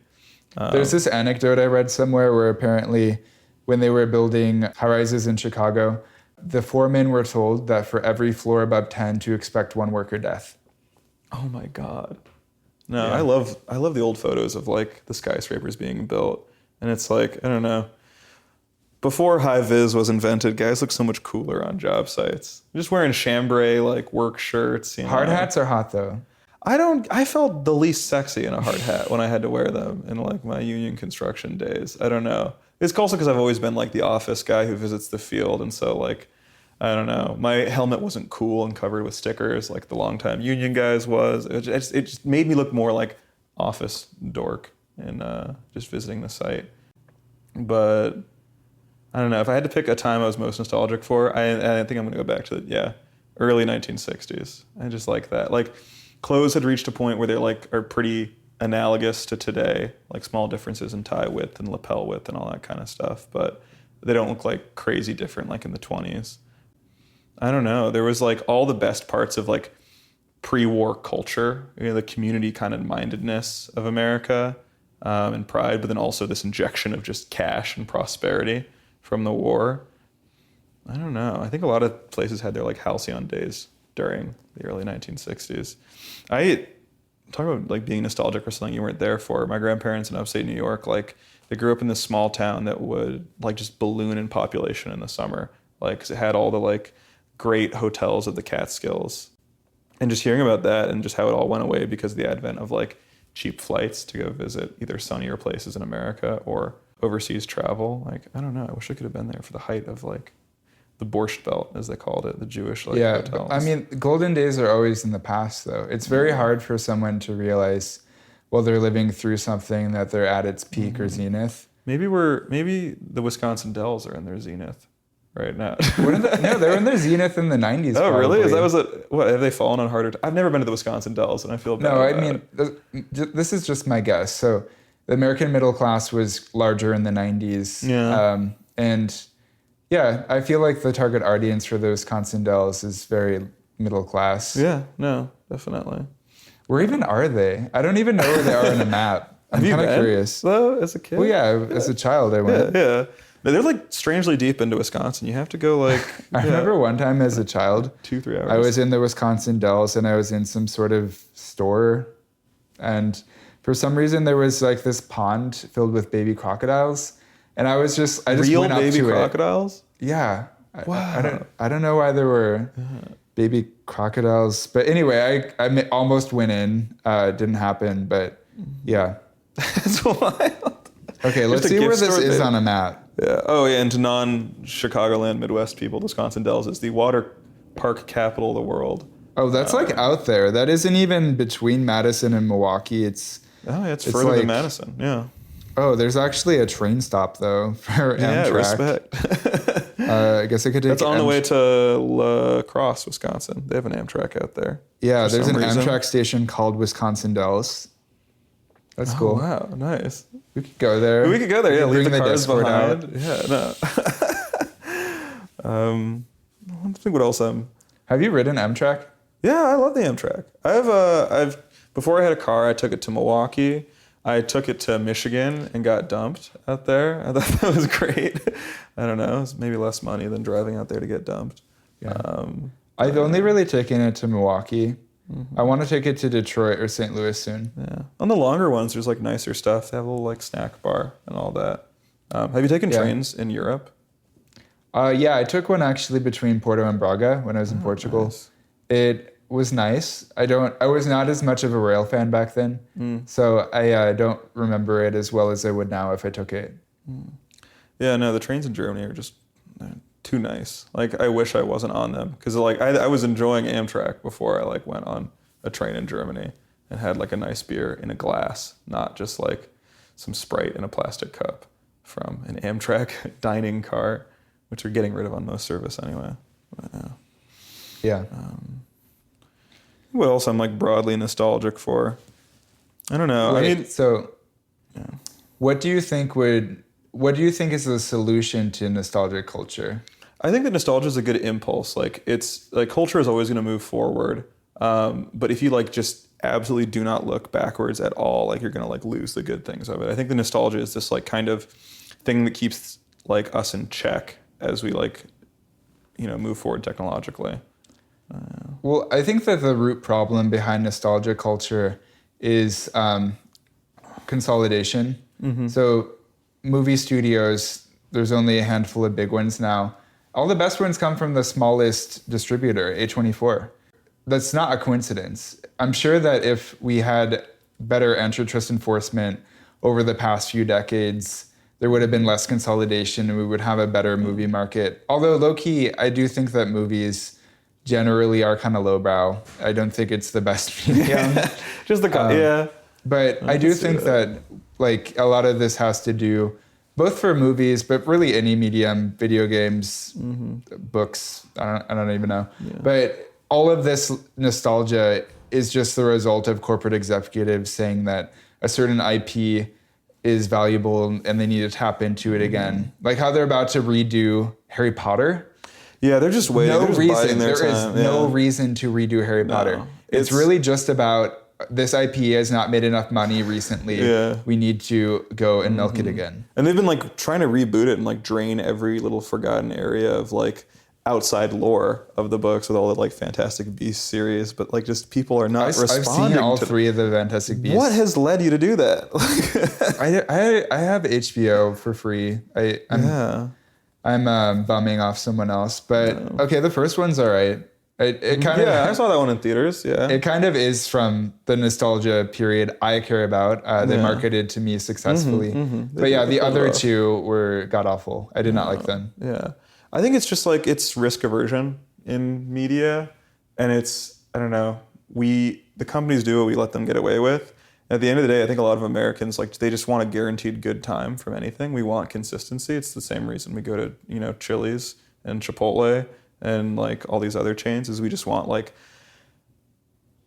There's this anecdote I read somewhere where apparently when they were building high rises in Chicago, the foremen were told that for every floor above 10 to expect one worker death. Oh my God. No, I love the old photos of like the skyscrapers being built. And it's like, I don't know. Before high vis was invented, guys look so much cooler on job sites. Just wearing chambray like work shirts. Hard hats are hot though. I felt the least sexy in a hard hat when I had to wear them in like my union construction days. I don't know. It's also because I've always been like the office guy who visits the field. And so like, I don't know, my helmet wasn't cool and covered with stickers like the longtime union guys was. It just made me look more like office dork and just visiting the site. But I don't know, if I had to pick a time I was most nostalgic for, I think I'm going to go back to, early 1960s. I just like that. Like clothes had reached a point where they're like are pretty analogous to today, like small differences in tie width and lapel width and all that kind of stuff, but they don't look like crazy different like in the 20s. I don't know. There was like all the best parts of like pre-war culture, the community kind of mindedness of America and pride, but then also this injection of just cash and prosperity from the war. I don't know. I think a lot of places had their like halcyon days during the early 1960s. Talk about like being nostalgic for something you weren't there for. My grandparents in upstate New York, like they grew up in this small town that would like just balloon in population in the summer, like 'cause it had all the like great hotels of the Catskills. And just hearing about that and just how it all went away because of the advent of like cheap flights to go visit either sunnier places in America or overseas travel. Like, I don't know. I wish I could have been there for the height of like the Borscht Belt, as they called it, the Jewish like hotels. I mean, golden days are always in the past, though. It's very hard for someone to realize while they're living through something that they're at its peak or zenith. Maybe the Wisconsin Dells are in their zenith right now. No, they were in their zenith in the 90s. Oh, probably. Really? What have they fallen on harder? I've never been to the Wisconsin Dells, and I feel bad. No, I mean, this is just my guess. So the American middle class was larger in the 90s. Yeah. And yeah, I feel like the target audience for the Wisconsin Dells is very middle class. Yeah, no, definitely. Where even are they? I don't even know where they are on a map. I'm kind of curious. Though, as a kid? Well, yeah, as a child I went. Yeah. They're like strangely deep into Wisconsin. You have to go like... I remember one time as a child, 2-3 hours. I was in the Wisconsin Dells and I was in some sort of store, and for some reason there was like this pond filled with baby crocodiles, and I just Real went up baby to crocodiles? it. Yeah. Wow. I don't know why there were baby crocodiles, but anyway, I almost went in. Didn't happen, but yeah. That's wild. Okay, let's see where this is on a map. Yeah. Oh, yeah. And to non-Chicagoland Midwest people, the Wisconsin Dells is the water park capital of the world. Oh, that's like out there. That isn't even between Madison and Milwaukee. It's further than Madison. Yeah. Oh, there's actually a train stop though for Amtrak. Yeah, respect. I guess I could take. That's on the way to La Crosse, Wisconsin. They have an Amtrak out there. Yeah, there's an Amtrak station called Wisconsin Dells. That's cool. Wow, nice. We could go there. Yeah, leave the cars Discord behind. out. Yeah, no. I think what else Have you ridden Amtrak? Yeah, I love the Amtrak. I've before I had a car, I took it to Milwaukee. I took it to Michigan and got dumped out there. I thought that was great. I don't know. It was maybe less money than driving out there to get dumped. Yeah. I've only really taken it to Milwaukee. I want to take it to Detroit or St. Louis soon. Yeah. On the longer ones, there's like nicer stuff. They have a little like snack bar and all that. Have you taken trains in Europe? Yeah, I took one actually between Porto and Braga when I was in Portugal. Nice. It was nice. I was not as much of a rail fan back then, so I don't remember it as well as I would now if I took it. Yeah, no, the trains in Germany are just too nice. Like, I wish I wasn't on them because like I was enjoying Amtrak before I like went on a train in Germany and had like a nice beer in a glass, not just like some Sprite in a plastic cup from an Amtrak dining car, which they're getting rid of on most service anyway. Yeah. What else I'm like broadly nostalgic for? I don't know. Wait, I mean, so what do you think is the solution to nostalgic culture? I think that nostalgia is a good impulse. Like, it's like culture is always going to move forward. But if you like just absolutely do not look backwards at all, like you're going to like lose the good things of it. I think the nostalgia is this like kind of thing that keeps like us in check as we like, move forward technologically. Well, I think that the root problem behind nostalgia culture is consolidation. So movie studios, there's only a handful of big ones now. All the best ones come from the smallest distributor, A24. That's not a coincidence. I'm sure that if we had better antitrust enforcement over the past few decades, there would have been less consolidation and we would have a better movie market. Although low-key, I do think that movies generally are kind of lowbrow. I don't think it's the best medium. Just the But I do think that like a lot of this has to do both for movies, but really any medium, video games, books. I don't even know. Yeah. But all of this nostalgia is just the result of corporate executives saying that a certain IP is valuable and they need to tap into it again. Like how they're about to redo Harry Potter. Yeah, they're just waiting. There is no reason to redo Harry Potter. It's really just about this IP has not made enough money recently. Yeah. We need to go and milk it again. And they've been like trying to reboot it and like drain every little forgotten area of like outside lore of the books with all the like Fantastic Beasts series, but like just people are not responding. I've seen all three of the Fantastic Beasts. What has led you to do that? I have HBO for free. I'm bumming off someone else, but okay, the first one's all right. It kind of I saw that one in theaters. Yeah, it kind of is from the nostalgia period I care about. They marketed to me successfully, but yeah, the other two were god awful. I did not like them. Yeah, I think it's just like it's risk aversion in media, and it's I don't know. The companies do what we let them get away with. At the end of the day, I think a lot of Americans like they just want a guaranteed good time from anything. We want consistency. It's the same reason we go to Chili's and Chipotle and like all these other chains is we just want like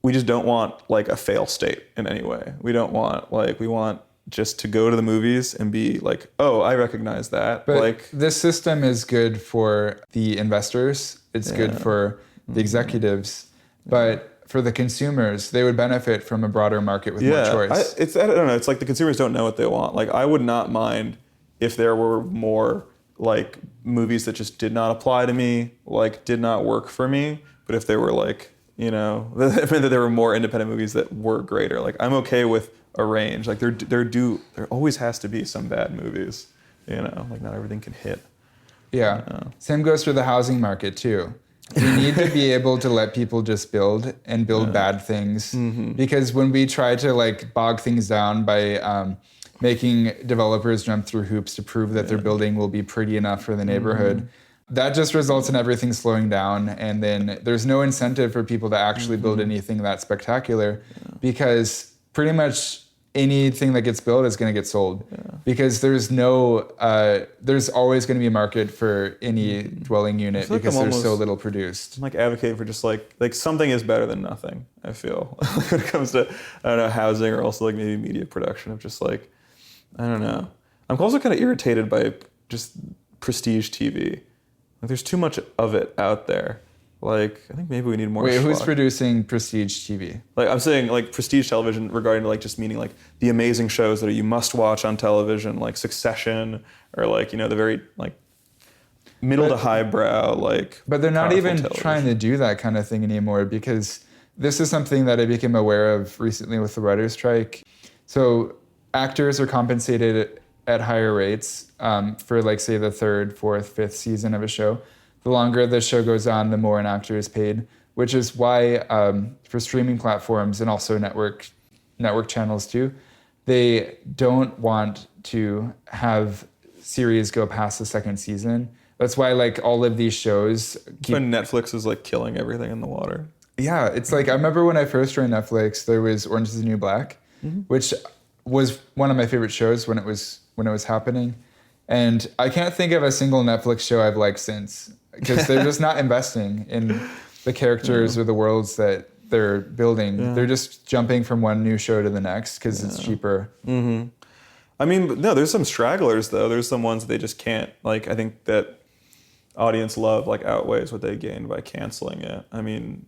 we just don't want like a fail state in any way. We don't want like we want just to go to the movies and be like, oh, I recognize that. But like this system is good for the investors. It's good for the executives, but for the consumers, they would benefit from a broader market with more choice. I don't know. It's like the consumers don't know what they want. Like I would not mind if there were more like movies that just did not apply to me, like did not work for me. But if there were like, that there were more independent movies that were greater. Like I'm okay with a range. Like there always has to be some bad movies. Like not everything can hit. Yeah. Same goes for the housing market too. We need to be able to let people just build bad things because when we try to like bog things down by making developers jump through hoops to prove that their building will be pretty enough for the neighborhood, that just results in everything slowing down, and then there's no incentive for people to actually build anything that spectacular because pretty much anything that gets built is going to get sold because there's always going to be a market for any dwelling unit because there's so little produced. I'm like advocating for just like something is better than nothing, I feel. When it comes to, I don't know, housing or also like maybe media production of just like, I don't know. I'm also kind of irritated by just prestige TV. Like there's too much of it out there. Like, I think maybe we need more. Wait, who's producing prestige TV? Like, I'm saying, like, prestige television regarding, like, just meaning, like, the amazing shows that you must watch on television, like Succession, or, like, the very, like, middle to highbrow, like. But they're not even trying to do that kind of thing anymore because this is something that I became aware of recently with the writer's strike. So, actors are compensated at higher rates for, like, say, the third, fourth, fifth season of a show. The longer the show goes on, the more an actor is paid, which is why for streaming platforms and also network channels too, they don't want to have series go past the second season. That's why like all of these shows when Netflix is like killing everything in the water. Yeah, it's like I remember when I first joined Netflix, there was Orange is the New Black, which was one of my favorite shows when it was happening. And I can't think of a single Netflix show I've liked since because they're just not investing in the characters or the worlds that they're building. Yeah. They're just jumping from one new show to the next because it's cheaper. Mm-hmm. I mean, no, there's some stragglers though. There's some ones that they just can't, like, I think that audience love like outweighs what they gain by canceling it. I mean,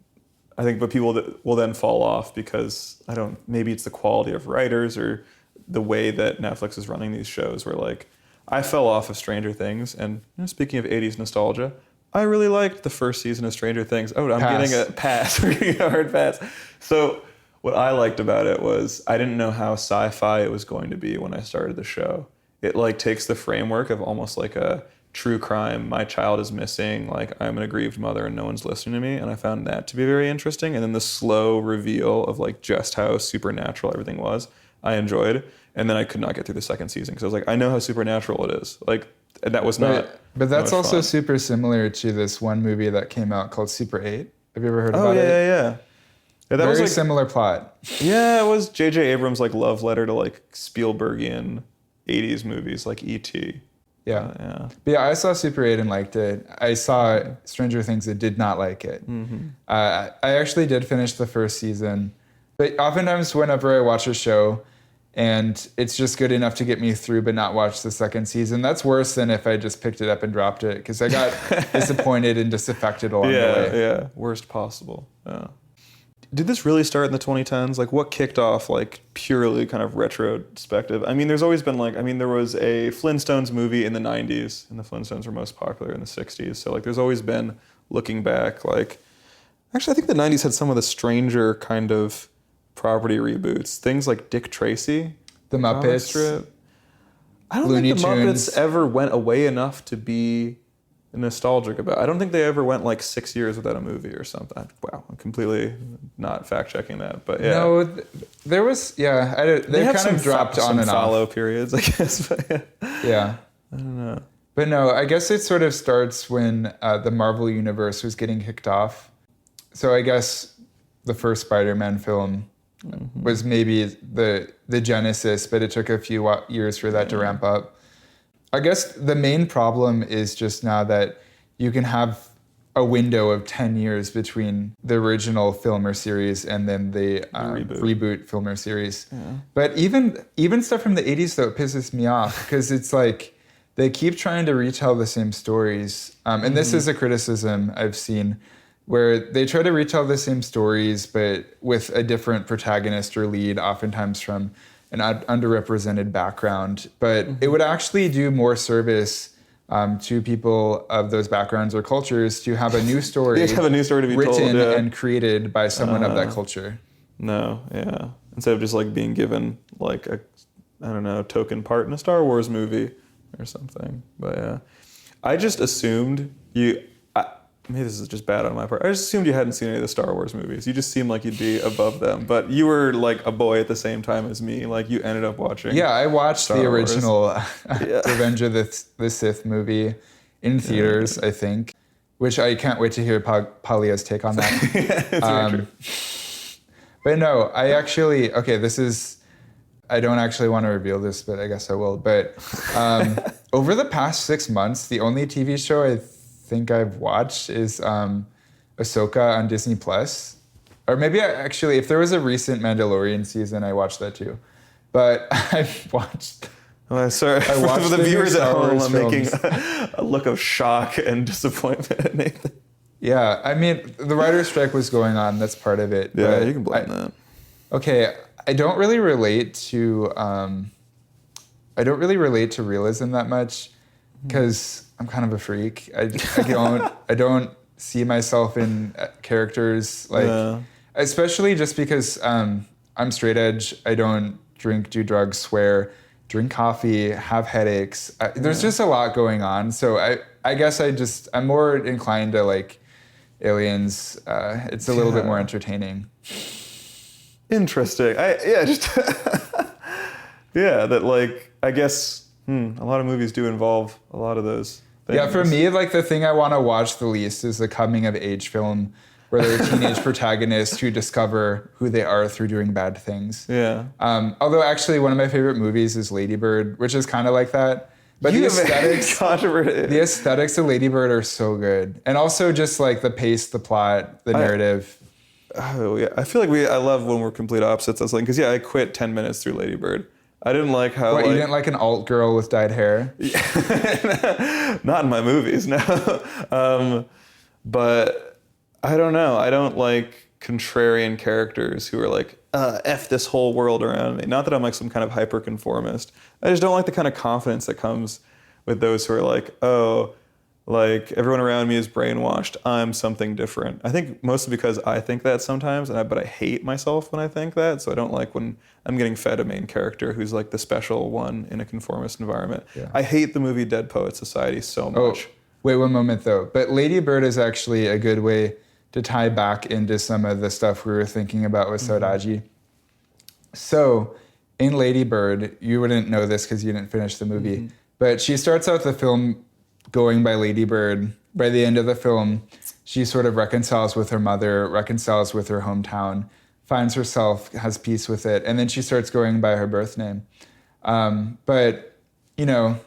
I think, but people that will then fall off because maybe it's the quality of writers or the way that Netflix is running these shows where like, I fell off of Stranger Things, and speaking of 80s nostalgia, I really liked the first season of Stranger Things. Oh, I'm getting a pass. We're getting a hard pass. So what I liked about it was I didn't know how sci-fi it was going to be when I started the show. It like takes the framework of almost like a true crime. My child is missing. Like I'm an aggrieved mother and no one's listening to me. And I found that to be very interesting. And then the slow reveal of like just how supernatural everything was, I enjoyed. And then I could not get through the second season because I was like, I know how supernatural it is. Like, and that was not. But that's also super similar to this one movie that came out called Super 8. Have you ever heard about it? Yeah. That Very was like, similar plot. Yeah, it was J.J. Abrams' like love letter to like Spielbergian 80s movies like E.T. Yeah. Yeah. But yeah, I saw Super 8 and liked it. I saw Stranger Things and did not like it. I actually did finish the first season. But oftentimes whenever I watch a show and it's just good enough to get me through but not watch the second season, that's worse than if I just picked it up and dropped it, because I got disappointed and disaffected along the way. Yeah. Worst possible. Yeah. Did this really start in the 2010s? Like, what kicked off, like, purely kind of retrospective? I mean, there's always been, like, there was a Flintstones movie in the 90s, and the Flintstones were most popular in the 60s. So, like, there's always been, looking back, like... Actually, I think the 90s had some of the stranger kind of property reboots. Things like Dick Tracy. The Muppets. Strip. I don't Looney think the Tunes. Muppets ever went away enough to be nostalgic about. I don't think they ever went like 6 years without a movie or something. Wow, I'm completely not fact checking that, but yeah. No, there was they have kind of dropped on and off. Follow periods, I guess. But yeah. I don't know. But no, I guess it sort of starts when the Marvel Universe was getting kicked off. So I guess the first Spider-Man film was maybe the genesis, but it took a few years for that to ramp up. I guess the main problem is just now that you can have a window of 10 years between the original film or series and then the reboot film or series. Yeah. But even stuff from the 80s, though, it pisses me off, because it's like they keep trying to retell the same stories. And this is a criticism I've seen, where they try to retell the same stories, but with a different protagonist or lead, oftentimes from an underrepresented background. But it would actually do more service to people of those backgrounds or cultures to have a new story, to be written told, and created by someone of that culture. No, yeah. Instead of just like being given like a, I don't know, token part in a Star Wars movie or something. But yeah, I just assumed maybe this is just bad on my part. I just assumed you hadn't seen any of the Star Wars movies. You just seemed like you'd be above them. But you were like a boy at the same time as me. Like, you ended up watching. Yeah, I watched the original Revenge of the Sith movie in theaters, I think, which I can't wait to hear Palia's take on that. It's very true. But no, I don't actually want to reveal this, but I guess I will. But over the past 6 months, the only TV show I think I've watched is Ahsoka on Disney Plus, or maybe if there was a recent Mandalorian season, I watched that too. But I've watched. Oh, sorry, I watched the viewers at home. I'm making a look of shock and disappointment at Nathan. Yeah, I mean, the writer's strike was going on. That's part of it. Yeah, you can blame that. Okay, I don't really relate to realism that much, because I'm kind of a freak. I don't see myself in characters, like, especially just because I'm straight edge. I don't drink, do drugs, swear, drink coffee, have headaches. There's just a lot going on. So I guess I'm more inclined to like aliens. It's a little bit more entertaining. Interesting. That like, I guess a lot of movies do involve a lot of those things. Yeah, for me, like, the thing I want to watch the least is the coming of age film, where there are teenage protagonists who discover who they are through doing bad things. Yeah. Although actually one of my favorite movies is Lady Bird, which is kind of like that. But the aesthetics of Lady Bird are so good. And also just like the pace, the plot, the narrative. Oh yeah, I feel like I love when we're complete opposites. I was like, because I quit 10 minutes through Lady Bird. I didn't like how. What, you didn't like an alt girl with dyed hair? Not in my movies, no. But I don't know. I don't like contrarian characters who are like, F this whole world around me. Not that I'm like some kind of hyper-conformist. I just don't like the kind of confidence that comes with those who are like, oh, like, everyone around me is brainwashed. I'm something different. I think mostly because I think that sometimes, but I hate myself when I think that. So I don't like when I'm getting fed a main character who's like the special one in a conformist environment. Yeah. I hate the movie Dead Poets Society so much. Oh, wait one moment though. But Lady Bird is actually a good way to tie back into some of the stuff we were thinking about with Saudade. So in Lady Bird, you wouldn't know this because you didn't finish the movie, but she starts out the film going by Lady Bird. By the end of the film, she sort of reconciles with her mother, reconciles with her hometown, finds herself, has peace with it, and then she starts going by her birth name. But, you know,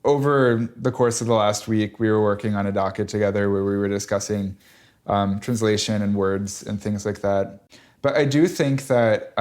over the course of the last week, we were working on a docket together where we were discussing translation and words and things like that. But I do think that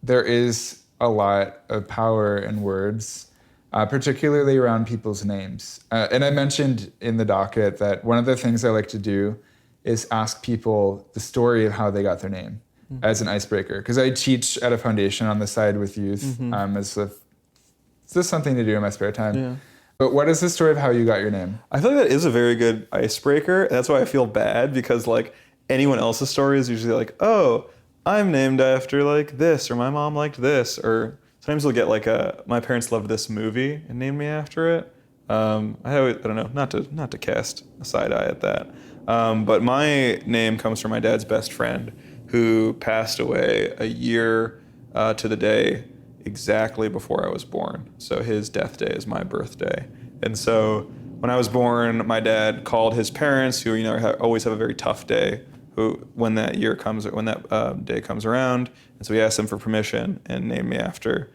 there is a lot of power in words, particularly around people's names. And I mentioned in the docket that one of the things I like to do is ask people the story of how they got their name as an icebreaker. Because I teach at a foundation on the side with youth it's just something to do in my spare time. Yeah. But what is the story of how you got your name? I feel like that is a very good icebreaker. That's why I feel bad, because like anyone else's story is usually like, oh, I'm named after like this, or my mom liked this, or sometimes you'll get like my parents loved this movie and named me after it. I don't know, not to cast a side eye at that. But my name comes from my dad's best friend, who passed away a year to the day exactly before I was born. So his death day is my birthday. And so when I was born, my dad called his parents, who always have a very tough day, when that day comes around. And so he asked them for permission and named me after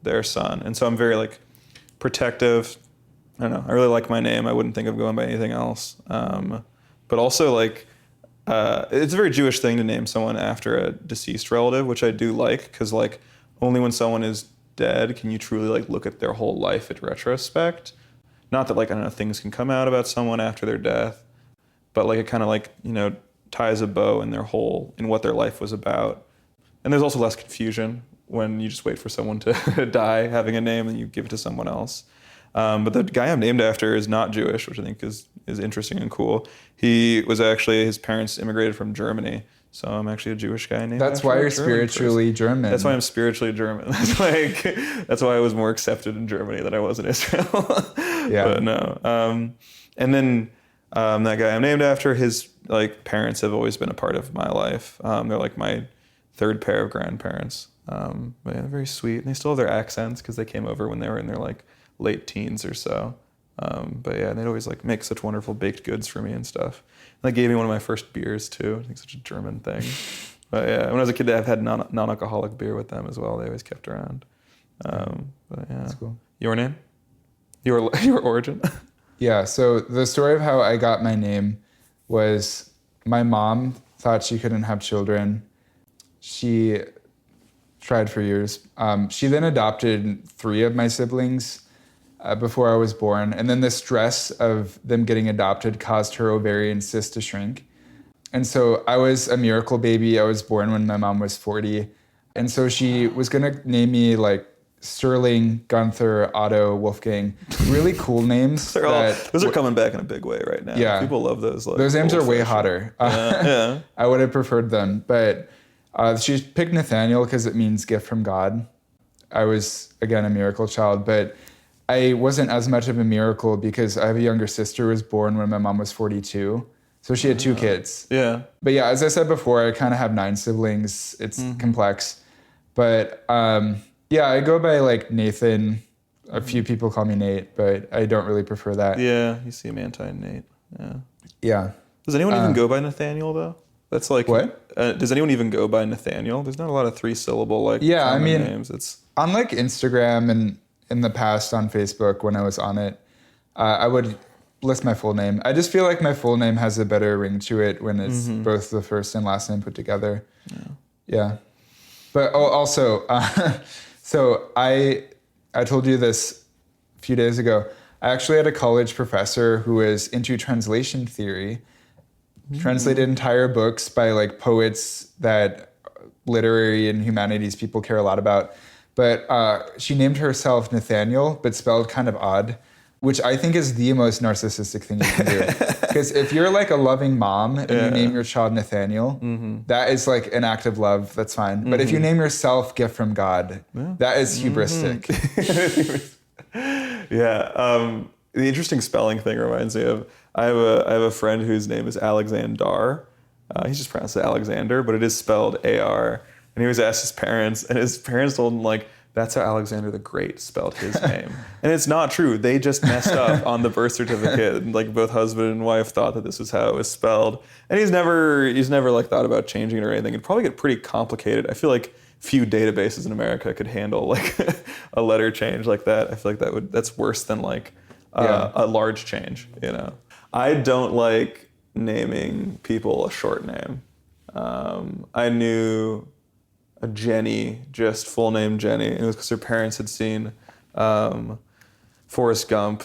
their son. And so I'm very like protective. I don't know. I really like my name. I wouldn't think of going by anything else. But also like it's a very Jewish thing to name someone after a deceased relative, which I do like, because like only when someone is dead can you truly like look at their whole life in retrospect. Not that like, I don't know, things can come out about someone after their death, but like it kind of like, ties a bow in in what their life was about. And there's also less confusion when you just wait for someone to die having a name and you give it to someone else. But the guy I'm named after is not Jewish, which I think is interesting and cool. His parents immigrated from Germany. So I'm actually a Jewish guy named That's after why a you're German spiritually person. German. That's why I'm spiritually German. That's why I was more accepted in Germany than I was in Israel. Yeah. But no. And then that guy I'm named after, his like parents have always been a part of my life. They're like my third pair of grandparents. But yeah, they're very sweet, and they still have their accents because they came over when they were in their like late teens or so. But yeah, they'd always like make such wonderful baked goods for me and stuff. And they gave me one of my first beers too. I think such a German thing. But yeah, when I was a kid, I've had non-alcoholic beer with them as well. They always kept around. But yeah, that's cool. Your name? Your origin? Yeah. So the story of how I got my name was my mom thought she couldn't have children. She tried for years. She then adopted 3 of my siblings before I was born. And then the stress of them getting adopted caused her ovarian cyst to shrink. And so I was a miracle baby. I was born when my mom was 40. And so she was going to name me like Sterling, Gunther, Otto, Wolfgang, really cool names. Those are coming back in a big way right now. Yeah. People love those. Like, those names are way hotter. Yeah. I would have preferred them. But she picked Nathaniel because it means gift from God. I was, again, a miracle child, but I wasn't as much of a miracle because I have a younger sister who was born when my mom was 42. So she had 2 kids. Yeah. But yeah, as I said before, I kind of have 9 siblings. It's complex. But yeah, I go by like Nathan. A few people call me Nate, but I don't really prefer that. Yeah, you seem anti-Nate. Yeah. Yeah. Does anyone even go by Nathaniel though? That's like what? Does anyone even go by Nathaniel? There's not a lot of 3-syllable like common names. It's on like Instagram and in the past on Facebook when I was on it, I would list my full name. I just feel like my full name has a better ring to it when it's both the first and last name put together. Yeah. But also, so I told you this a few days ago. I actually had a college professor who was into translation theory, translated entire books by like poets that literary and humanities people care a lot about. But she named herself Nathaniel, but spelled kind of odd, which I think is the most narcissistic thing you can do. Because if you're like a loving mom and you name your child Nathaniel, that is like an act of love. That's fine. But if you name yourself Gift from God, that is hubristic. Yeah. The interesting spelling thing reminds me of, I have a friend whose name is Alexander. He's just pronounced it Alexander, but it is spelled A-R. And he was asked his parents, and his parents told him, like, that's how Alexander the Great spelled his name. And it's not true. They just messed up on the birth certificate. And, like, both husband and wife thought that this was how it was spelled. And he's never like thought about changing it or anything. It'd probably get pretty complicated. I feel like few databases in America could handle like a letter change like that. I feel like that's worse than like a large change, you know. I don't like naming people a short name. I knew a Jenny, just full name Jenny, and it was because her parents had seen Forrest Gump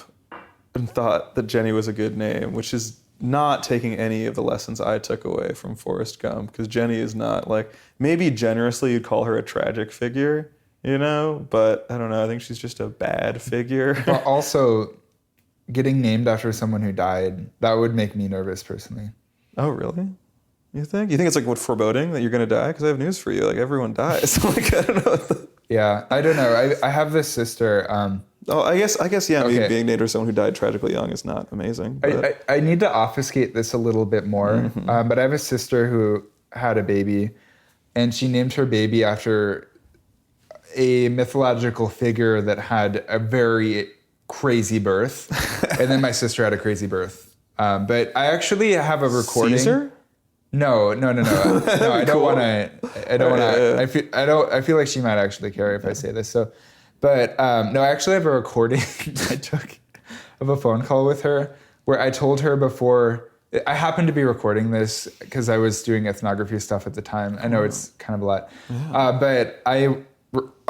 and thought that Jenny was a good name, which is not taking any of the lessons I took away from Forrest Gump, because Jenny is not like, maybe generously you'd call her a tragic figure, you know, but I don't know, I think she's just a bad figure. But also, getting named after someone who died, that would make me nervous personally. Oh, really? You think it's like what, foreboding that you're going to die? Because I have news for you. Like, everyone dies. Like, I don't know. Yeah, I don't know. I have this sister. I guess, yeah, okay. Being named after someone who died tragically young is not amazing. But... I need to obfuscate this a little bit more. But I have a sister who had a baby, and she named her baby after a mythological figure that had a very crazy birth. And then my sister had a crazy birth. But I actually have a recording. Caesar? No. No, I don't want to. I feel like she might actually care if I say this. So, but no, I actually have a recording I took of a phone call with her where I told her before. I happened to be recording this because I was doing ethnography stuff at the time. I know it's kind of a lot, but I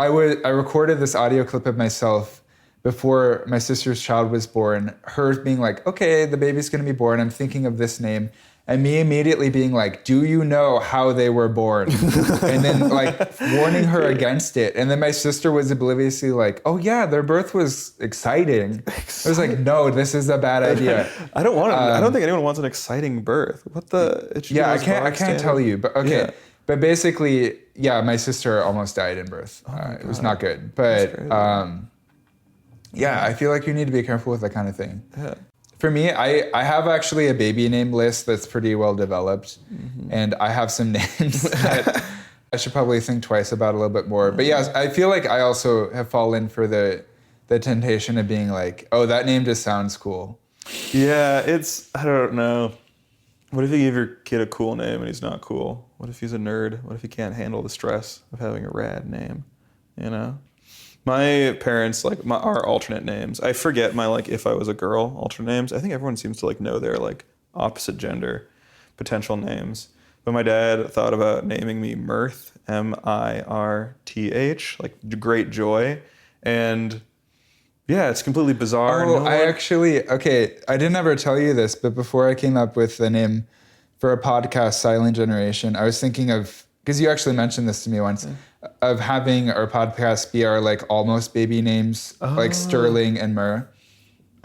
recorded this audio clip of myself before my sister's child was born. Her being like, "Okay, the baby's going to be born. I'm thinking of this name." And me immediately being like, "Do you know how they were born?" And then like warning her against it. And then my sister was obliviously like, "Oh yeah, their birth was exciting." I was like, "No, this is a bad idea." I don't want. I don't think anyone wants an exciting birth. What the? I can't tell you, but okay. Yeah. But basically, yeah, my sister almost died in birth. It was not good. But yeah, I feel like you need to be careful with that kind of thing. Yeah. For me, I have actually a baby name list that's pretty well developed, and I have some names that I should probably think twice about a little bit more. But yeah, I feel like I also have fallen for the temptation of being like, "Oh, that name just sounds cool." Yeah, I don't know. What if you give your kid a cool name and he's not cool? What if he's a nerd? What if he can't handle the stress of having a rad name? You know? My parents, like, our alternate names. I forget my, like, if I was a girl alternate names. I think everyone seems to, like, know their, like, opposite gender potential names. But my dad thought about naming me Mirth, Mirth, like, great joy. And, yeah, it's completely bizarre. Oh, I didn't ever tell you this, but before I came up with the name for a podcast, Silent Generation, I was thinking of, because you actually mentioned this to me once, of having our podcast be our like almost baby names, like Sterling and Myrrh.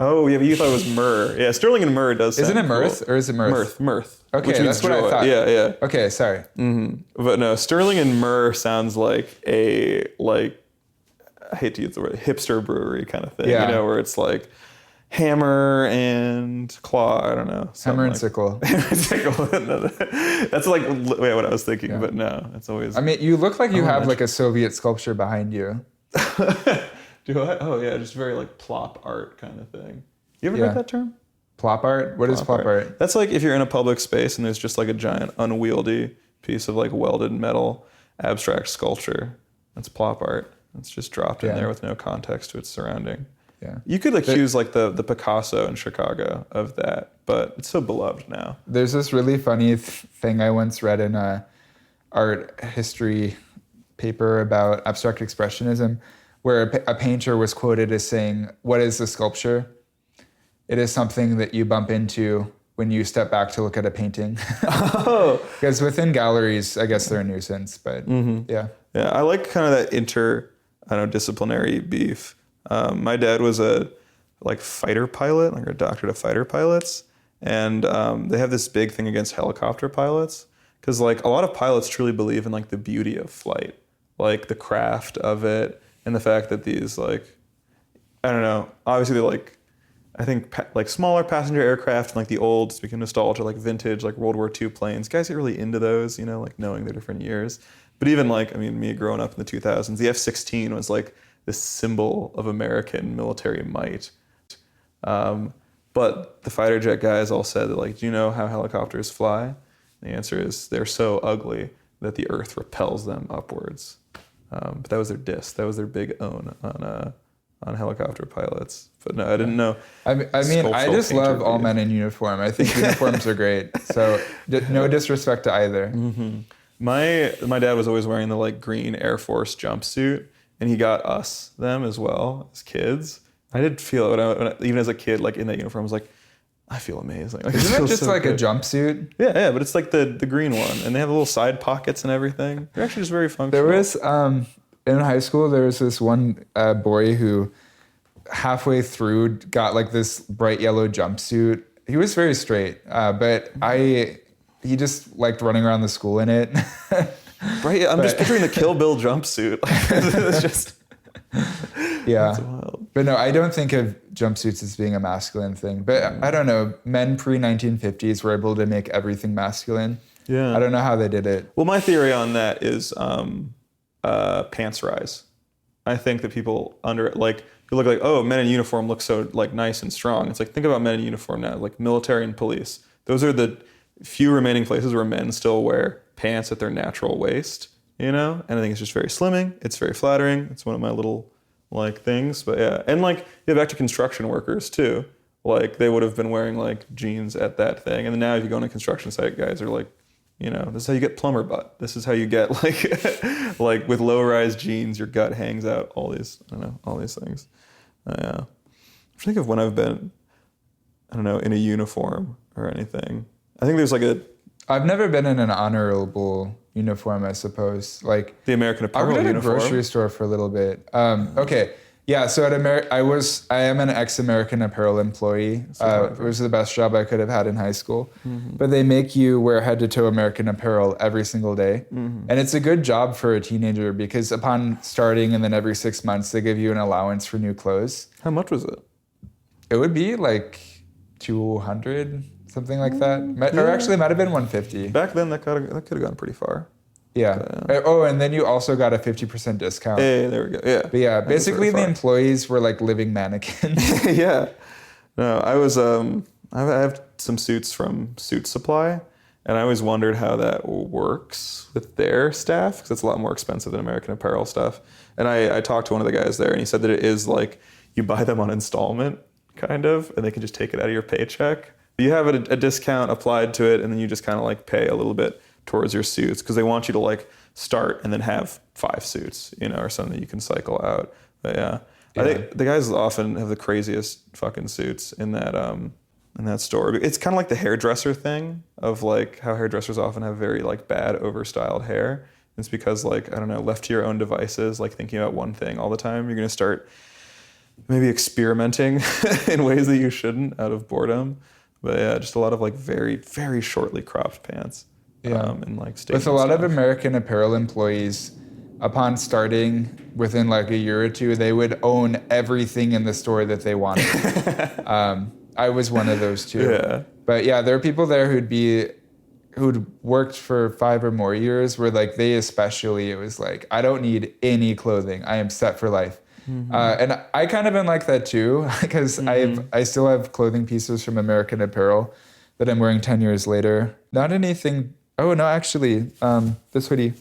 Oh yeah, but you thought it was Myrrh. Yeah, Sterling and Myrrh does sound Isn't it Mirth cool. or is it Mirth? Mirth. Okay, that's what I thought. Yeah. Okay, sorry. But no, Sterling and Myrrh sounds like a, like, I hate to use the word, hipster brewery kind of thing. Yeah. You know, where it's like hammer and claw, I don't know. Hammer and sickle. Hammer and sickle. That's like what I was thinking, but no, it's always... I mean, you look like you have like a Soviet sculpture behind you. Do I? Oh yeah, just very like plop art kind of thing. You ever heard that term? Plop art? What is plop art? That's like if you're in a public space and there's just like a giant unwieldy piece of like welded metal abstract sculpture. That's plop art. It's just dropped in there with no context to its surrounding. Yeah. You could accuse like the Picasso in Chicago of that, but it's so beloved now. There's this really funny thing I once read in a art history paper about abstract expressionism, where a painter was quoted as saying, "What is a sculpture? It is something that you bump into when you step back to look at a painting." Oh. Because within galleries, I guess they're a nuisance, but yeah. Yeah, I like kind of that disciplinary beef. My dad was a like fighter pilot, like a doctor to fighter pilots, and they have this big thing against helicopter pilots because like a lot of pilots truly believe in like the beauty of flight, like the craft of it, and the fact that these like, I don't know, obviously they're like, I think like smaller passenger aircraft and like the old, speaking of nostalgia, like vintage like World War II planes, guys get really into those, you know, like knowing their different years. But even like, I mean, me growing up in the 2000s, the F-16 was like this symbol of American military might. But the fighter jet guys all said that like, do you know how helicopters fly? And the answer is they're so ugly that the Earth repels them upwards. But that was their diss. That was their big own on helicopter pilots. But no, I didn't know. I mean, I just love all men in uniform. I think uniforms are great. So no disrespect to either. Mm-hmm. My dad was always wearing the like green Air Force jumpsuit, and he got us them as well as kids. I did feel it even as a kid, like in that uniform, I was like, I feel amazing. Like, isn't it just so like good. A jumpsuit? Yeah, but it's like the green one, and they have little side pockets and everything. They're actually just very functional. There was in high school, there was this one boy who halfway through got like this bright yellow jumpsuit. He was very straight, but he just liked running around the school in it. Right, I'm just picturing the Kill Bill jumpsuit. It's just yeah. But no, I don't think of jumpsuits as being a masculine thing. But I don't know, men pre-1950s were able to make everything masculine. Yeah. I don't know how they did it. Well, my theory on that is pants rise. I think that people you look like, oh, men in uniform look so like nice and strong. It's like, think about men in uniform now, like military and police. Those are the few remaining places where men still wear pants at their natural waist, you know? And I think it's just very slimming. It's very flattering. It's one of my little like things. But yeah. And like you have back to construction workers too. Like they would have been wearing like jeans at that thing. And then now if you go on a construction site, guys are like, you know, this is how you get plumber butt. This is how you get like like with low-rise jeans, your gut hangs out. All these things. Yeah. I'm trying to think of when I've been, I don't know, in a uniform or anything. I think there's like I've never been in an honorable uniform, I suppose. Like the American Apparel uniform. I uniform. worked at a grocery store for a little bit. Okay. Yeah, so I am an ex-American Apparel employee. It was the best job I could have had in high school. Mm-hmm. But they make you wear head-to-toe American Apparel every single day. Mm-hmm. And it's a good job for a teenager because upon starting and then every 6 months, they give you an allowance for new clothes. How much was it? It would be like $200, something like that. Or actually, it might have been $150. Back then, that could have gone pretty far. Yeah. Oh, and then you also got a 50% discount. Hey, there we go. Yeah. But yeah, basically the employees were like living mannequins. Yeah. No, I was, I have some suits from Suit Supply, and I always wondered how that works with their staff, because it's a lot more expensive than American Apparel stuff. And I talked to one of the guys there, and he said that it is like you buy them on installment, kind of, and they can just take it out of your paycheck. You have a discount applied to it, and then you just kind of like pay a little bit towards your suits because they want you to like start and then have 5 suits, you know, or something that you can cycle out. But yeah. I think the guys often have the craziest fucking suits in that store. It's kind of like the hairdresser thing of like how hairdressers often have very like bad overstyled hair. It's because like, I don't know, left to your own devices, like thinking about one thing all the time, you're going to start maybe experimenting in ways that you shouldn't out of boredom. But yeah, just a lot of like very, very shortly cropped pants. Yeah. And like with a lot of American Apparel employees, upon starting within like a year or two, they would own everything in the store that they wanted. I was one of those too. Yeah. But yeah, there are people there who'd worked for 5 or more years where like they especially, it was like, I don't need any clothing. I am set for life. Mm-hmm. And I kind of been like that too, because I still have clothing pieces from American Apparel that I'm wearing 10 years later. Not anything. Oh, no, actually, this hoodie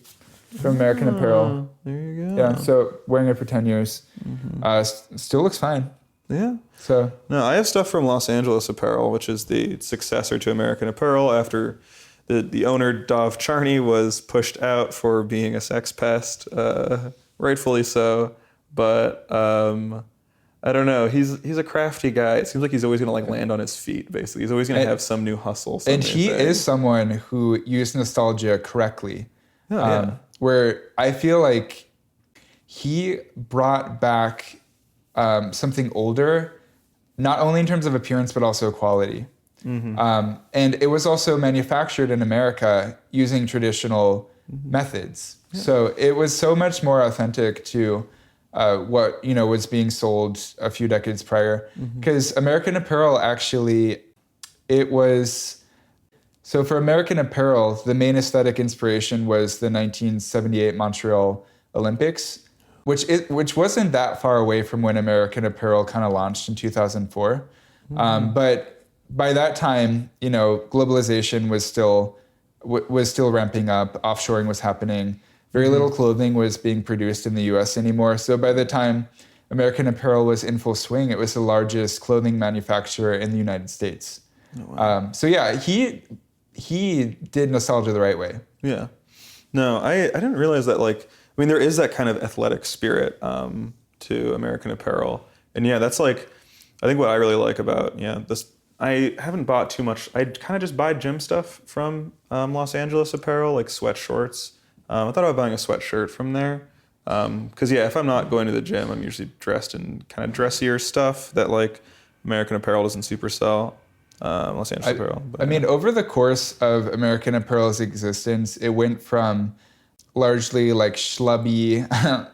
from American Apparel. There you go. Yeah, so wearing it for 10 years. Mm-hmm. Still looks fine. Yeah. So no, I have stuff from Los Angeles Apparel, which is the successor to American Apparel after the owner, Dov Charney, was pushed out for being a sex pest, rightfully so. But I don't know. He's a crafty guy. It seems like he's always going to like land on his feet, basically. He's always going to have some new hustle. And he is someone who used nostalgia correctly. Oh, yeah. Where I feel like he brought back something older, not only in terms of appearance, but also quality. Mm-hmm. And it was also manufactured in America using traditional methods. Yeah. So it was so much more authentic to what was being sold a few decades prior. Because American Apparel actually, it was, so for American Apparel, the main aesthetic inspiration was the 1978 Montreal Olympics, which wasn't that far away from when American Apparel kind of launched in 2004. But by that time, globalization was still was still ramping up. Offshoring was happening. Very little clothing was being produced in the U.S. anymore. So by the time American Apparel was in full swing, it was the largest clothing manufacturer in the United States. Oh, wow. So yeah, he did nostalgia the right way. Yeah. No, I didn't realize that, like, I mean, there is that kind of athletic spirit to American Apparel. And yeah, that's like, I think what I really like about, this, I haven't bought too much. I kind of just buy gym stuff from Los Angeles Apparel, like sweat shorts. I thought about buying a sweatshirt from there. Because if I'm not going to the gym, I'm usually dressed in kind of dressier stuff that like American Apparel doesn't super sell. Los Angeles Apparel. But, I mean, over the course of American Apparel's existence, it went from largely like schlubby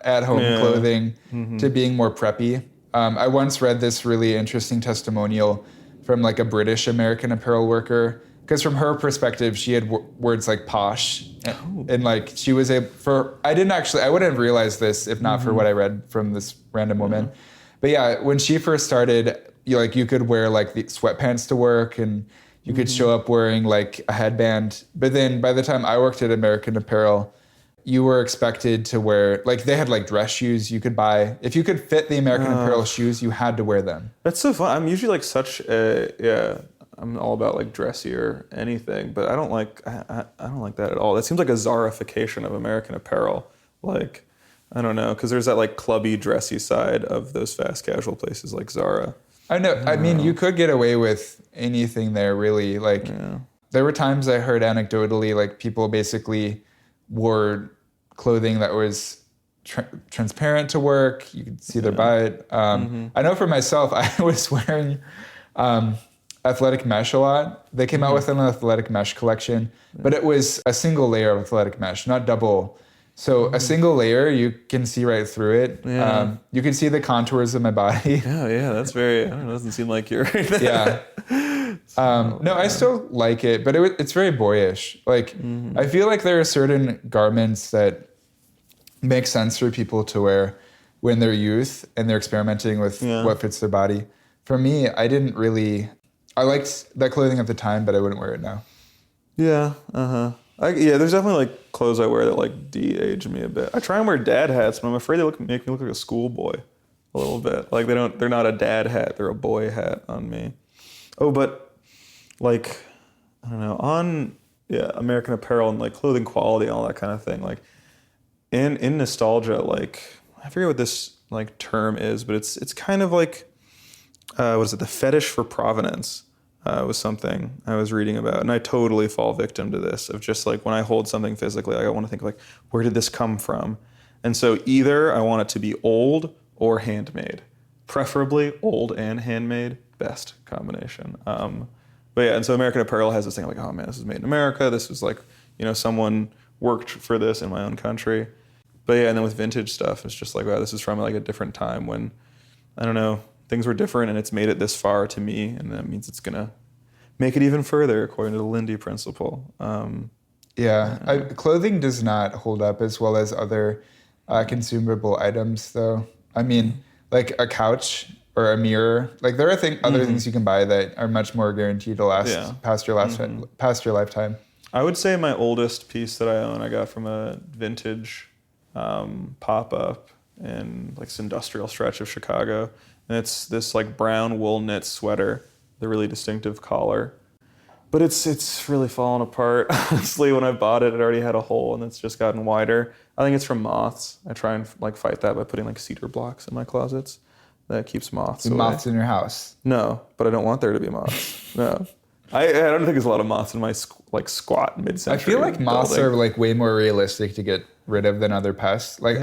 at-home clothing to being more preppy. I once read this really interesting testimonial from like a British American Apparel worker, because from her perspective, she had words like posh, and like she was I wouldn't have realized this if not for what I read from this random woman. But yeah, when she first started, you could wear like the sweatpants to work, and you could show up wearing like a headband. But then by the time I worked at American Apparel, you were expected to wear, like, they had like dress shoes you could buy. If you could fit the American Apparel shoes, you had to wear them. That's so fun. I'm usually like I'm all about like dressier anything, but I don't like that at all. That seems like a Zara-fication of American Apparel. Like, I don't know, because there's that like clubby, dressy side of those fast casual places like Zara. I know. I mean, you could get away with anything there, really. Like, there were times I heard anecdotally, like, people basically wore clothing that was transparent to work. You could see their butt. I know for myself, I was wearing athletic mesh a lot. They came out with an athletic mesh collection, but it was a single layer of athletic mesh, not double. So a single layer, you can see right through it. Yeah. You can see the contours of my body. Yeah, that's very, I don't know, it doesn't seem like you're... Yeah. No, I still like it, but it's very boyish. Like, I feel like there are certain garments that make sense for people to wear when they're youth and they're experimenting with what fits their body. For me, I liked that clothing at the time, but I wouldn't wear it now. Yeah, there's definitely like clothes I wear that like de-age me a bit. I try and wear dad hats, but I'm afraid they make me look like a schoolboy a little bit. Like they're not a dad hat, they're a boy hat on me. Oh, but like, I don't know, on American Apparel and like clothing quality and all that kind of thing. Like in nostalgia, like I forget what this like term is, but it's kind of like the fetish for provenance. Was something I was reading about, and I totally fall victim to this of just like when I hold something physically, I want to think like, where did this come from? And so either I want it to be old or handmade, preferably old and handmade, best combination. But yeah, and so American Apparel has this thing like, oh man, this is made in America. This was like, someone worked for this in my own country. But yeah, and then with vintage stuff, it's just like, wow, this is from like a different time when, I don't know, things were different, and it's made it this far to me, and that means it's gonna make it even further, according to the Lindy principle. Clothing does not hold up as well as other consumable items, though. I mean, like a couch or a mirror. Like there are other things you can buy that are much more guaranteed to last past your lifetime. I would say my oldest piece that I own, I got from a vintage pop-up in like this industrial stretch of Chicago. And it's this like brown wool knit sweater, the really distinctive collar. But it's really fallen apart. Honestly, when I bought it, it already had a hole, and it's just gotten wider. I think it's from moths. I try and like fight that by putting like cedar blocks in my closets. That keeps moths away. Moths in your house? No, but I don't want there to be moths. No. I don't think there's a lot of moths in my like squat mid-century I feel like moths building. are like way more realistic to get rid of than other pests. Like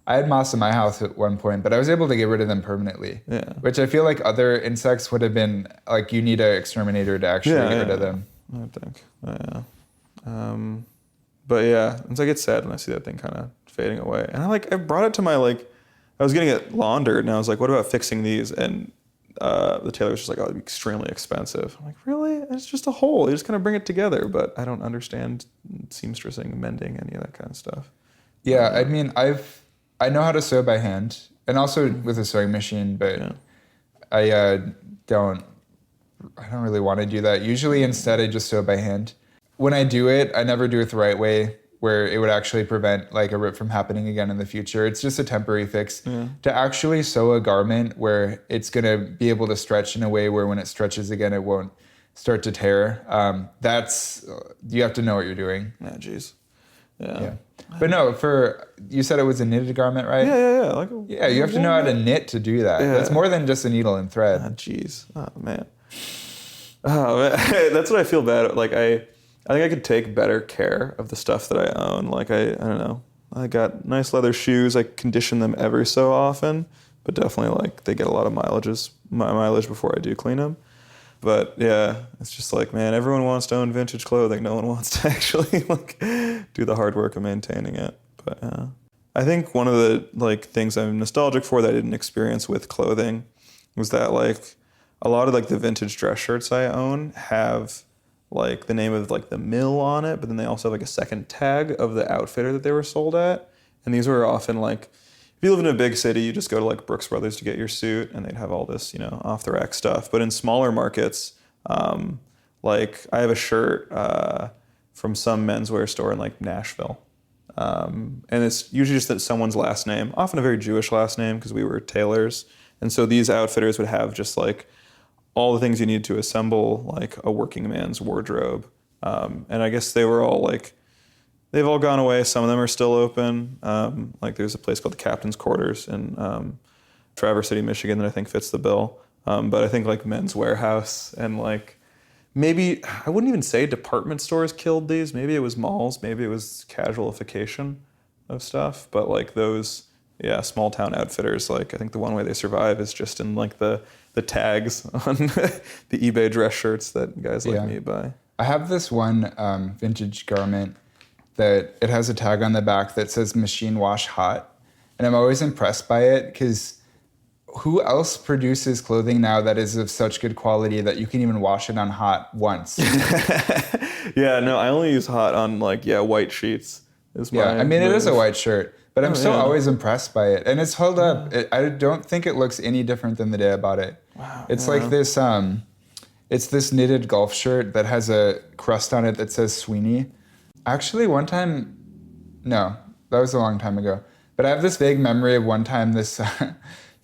I had moths in my house at one point, but I was able to get rid of them permanently. Yeah. Which I feel like other insects would have been like, you need an exterminator to actually get rid of them. I think. But yeah, it's like, it's sad when I see that thing kind of fading away. And I brought it to my I was getting it laundered, and I was like, what about fixing these? And the tailor was just like, oh, it'd be extremely expensive. I'm like, really? It's just a hole. You just kind of bring it together. But I don't understand seamstressing, mending, any of that kind of stuff. Yeah, I mean, I know how to sew by hand, and also with a sewing machine, but I don't really want to do that. Usually instead I just sew by hand. when I do it, I never do it the right way, where it would actually prevent like a rip from happening again in the future. It's just a temporary fix. To actually sew a garment where it's going to be able to stretch in a way where when it stretches again, it won't start to tear. You have to know what you're doing. Yeah, geez. Yeah. But no, you said it was a knitted garment, right? Yeah. You have to know how to knit to do that. That's more than just a needle and thread. Jeez. Oh, man. That's what I feel bad. Like, I think I could take better care of the stuff that I own. Like, I don't know. I got nice leather shoes. I condition them every so often, but definitely, like, they get a lot of mileage before I do clean them. But yeah, it's just like, man, everyone wants to own vintage clothing. No one wants to actually like do the hard work of maintaining it. But I think one of the like things I'm nostalgic for that I didn't experience with clothing was that like a lot of like the vintage dress shirts I own have like the name of like the mill on it, but then they also have like a second tag of the outfitter that they were sold at. And these were often like, if you live in a big city, you just go to like Brooks Brothers to get your suit and they'd have all this, off the rack stuff. But in smaller markets, like I have a shirt from some menswear store in like Nashville. And it's usually just that someone's last name, often a very Jewish last name because we were tailors. And so these outfitters would have just like all the things you need to assemble like a working man's wardrobe. And I guess they were all like, they've all gone away. Some of them are still open. Like there's a place called the Captain's Quarters in Traverse City, Michigan that I think fits the bill. But I think like Men's Warehouse and like maybe, I wouldn't even say department stores killed these. Maybe it was malls. Maybe it was casualification of stuff. But like those, small town outfitters, like I think the one way they survive is just in like the tags on the eBay dress shirts that guys like me buy. I have this one vintage garment that it has a tag on the back that says machine wash hot. And I'm always impressed by it because who else produces clothing now that is of such good quality that you can even wash it on hot once? I only use hot on like, white sheets. It is a white shirt, but I'm still always impressed by it. And it's held up. I don't think it looks any different than the day I bought it. Wow. It's like this, it's this knitted golf shirt that has a crust on it that says Sweeney. Actually, one time, no, that was a long time ago. But I have this vague memory of one time this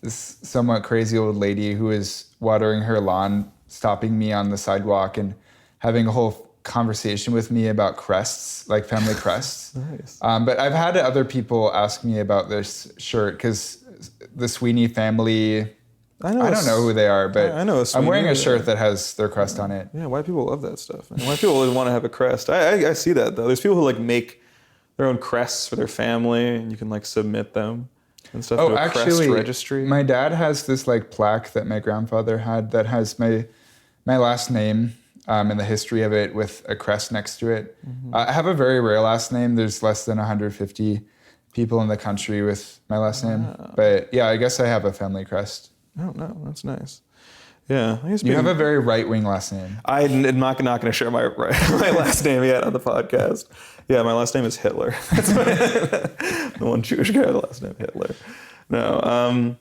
somewhat crazy old lady who was watering her lawn, stopping me on the sidewalk and having a whole conversation with me about crests, like family crests. Nice. But I've had other people ask me about this shirt because the Sweeney family, I don't know who they are, but I know I'm wearing a shirt that has their crest on it. Yeah, white people love that stuff. And white people want to have a crest. I see that though. There's people who like make their own crests for their family, and you can like submit them and stuff to a crest registry. My dad has this like plaque that my grandfather had that has my last name and the history of it with a crest next to it. Mm-hmm. I have a very rare last name. There's less than 150 people in the country with my last name. But I guess I have a family crest. Oh, no, that's nice. Yeah. You have a very right-wing last name. I'm not going to share my last name yet on the podcast. Yeah, my last name is Hitler. That's the one Jewish guy with the last name Hitler. No,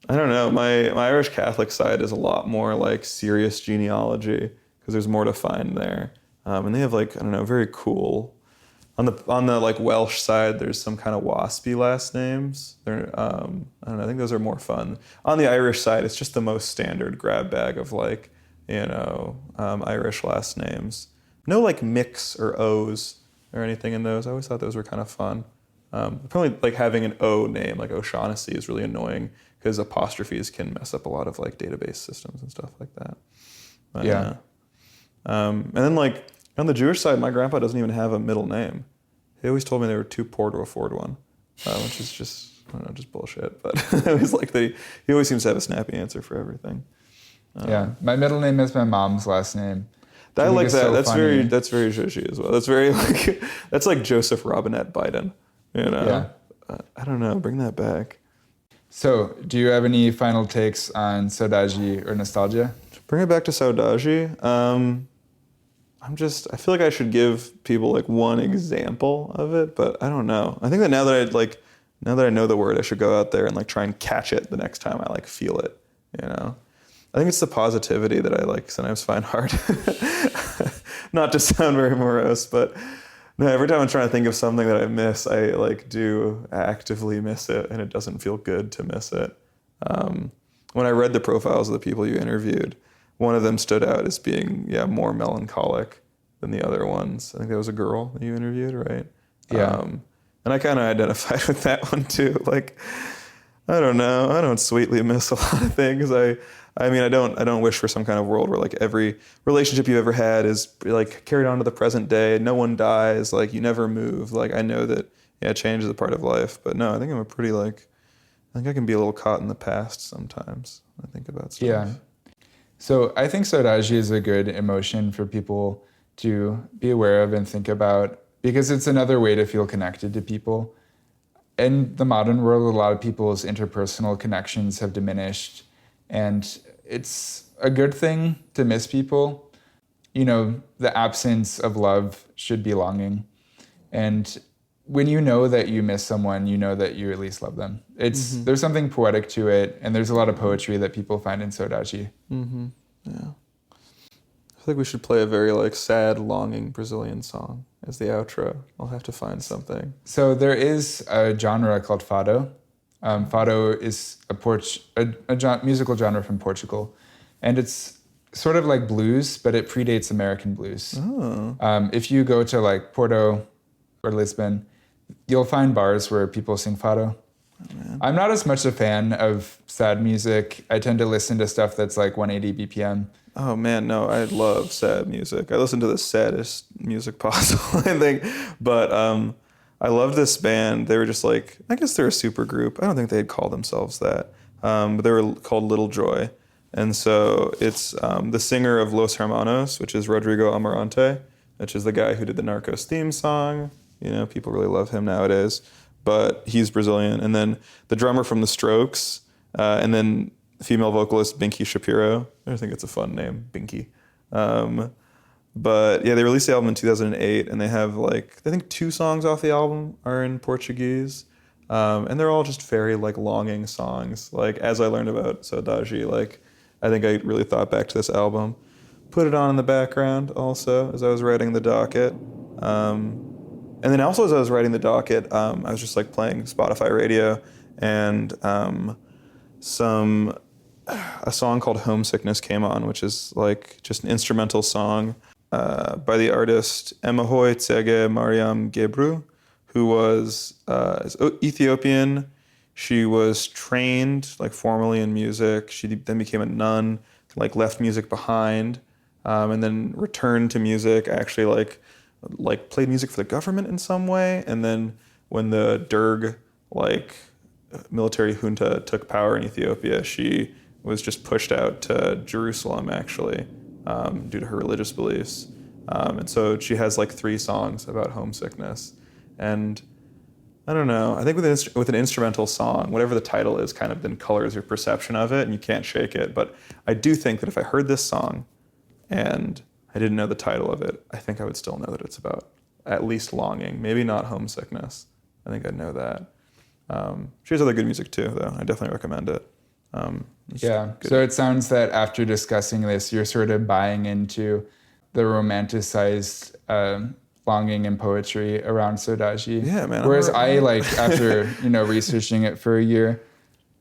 I don't know. My Irish Catholic side is a lot more like serious genealogy because there's more to find there. And they have like, I don't know, very cool. On the like Welsh side, there's some kind of waspy last names. They're I don't know. I think those are more fun. On the Irish side, it's just the most standard grab bag of like Irish last names. No like mix or O's or anything in those. I always thought those were kind of fun. Probably like having an O name like O'Shaughnessy is really annoying because apostrophes can mess up a lot of like database systems and stuff like that. But, and then like. On the Jewish side, my grandpa doesn't even have a middle name. He always told me they were too poor to afford one, which is just, I don't know, just bullshit. But he always seems to have a snappy answer for everything. My middle name is my mom's last name. I like that. So that's funny. That's very Jewishy as well. That's very like that's like Joseph Robinette Biden. I don't know. Bring that back. So, do you have any final takes on Saudade or nostalgia? Bring it back to Saudade. I feel like I should give people like one example of it, but I don't know. I think that now that I know the word, I should go out there and like try and catch it the next time I like feel it, I think it's the positivity that I like sometimes find hard. not to sound very morose, but no, every time I'm trying to think of something that I miss, I like do actively miss it, and it doesn't feel good to miss it. When I read the profiles of the people you interviewed, one of them stood out as being, more melancholic than the other ones. I think that was a girl that you interviewed, right? Yeah. And I kind of identified with that one too. Like, I don't know. I don't sweetly miss a lot of things. I mean, I don't wish for some kind of world where like every relationship you ever had is like carried on to the present day. No one dies. Like you never move. Like I know that, change is a part of life. But no, I think I think I can be a little caught in the past sometimes when I think about stuff. Yeah. So I think Saudade is a good emotion for people to be aware of and think about because it's another way to feel connected to people. In the modern world, a lot of people's interpersonal connections have diminished, and it's a good thing to miss people. The absence of love should be longing. And when you know that you miss someone, you know that you at least love them. There's something poetic to it, and there's a lot of poetry that people find in Saudade. Mm-hmm. Yeah. I feel like we should play a very like sad, longing Brazilian song as the outro. I'll have to find something. So there is a genre called fado. Fado is a musical genre from Portugal, and it's sort of like blues, but it predates American blues. Oh. If you go to like Porto or Lisbon, you'll find bars where people sing fado. Oh, I'm not as much a fan of sad music. I tend to listen to stuff that's like 180 BPM. Oh man, no, I love sad music. I listen to the saddest music possible, I think. But I love this band. They were just like, I guess they're a super group. I don't think they'd call themselves that. But they were called Little Joy. And so it's the singer of Los Hermanos, which is Rodrigo Amarante, which is the guy who did the Narcos theme song. People really love him nowadays. But he's Brazilian. And then the drummer from The Strokes, and then female vocalist Binky Shapiro. I think it's a fun name, Binky. But yeah, they released the album in 2008, and they have like, I think 2 songs off the album are in Portuguese. And they're all just very like longing songs. Like as I learned about Saudade, like I think I really thought back to this album. Put it on in the background also as I was writing the docket. And then also as I was writing the docket, I was just like playing Spotify radio, and a song called Homesickness came on, which is like just an instrumental song by the artist Emahoy Tsege Mariam Gebru, who was Ethiopian. She was trained like formally in music. She then became a nun, like left music behind, and then returned to music, actually like played music for the government in some way. And then when the Derg military junta took power in Ethiopia, she was just pushed out to Jerusalem actually, due to her religious beliefs. And so she has like 3 songs about homesickness. And I don't know, I think with an instrumental song, whatever the title is kind of then colors your perception of it, and you can't shake it. But I do think that if I heard this song and I didn't know the title of it, I think I would still know that it's about at least longing, maybe not homesickness. I think I'd know that. She has other good music too, though. I definitely recommend it. Yeah. So it sounds that after discussing this, you're sort of buying into the romanticized longing and poetry around Saudade. Yeah, man. Whereas I after researching it for a year,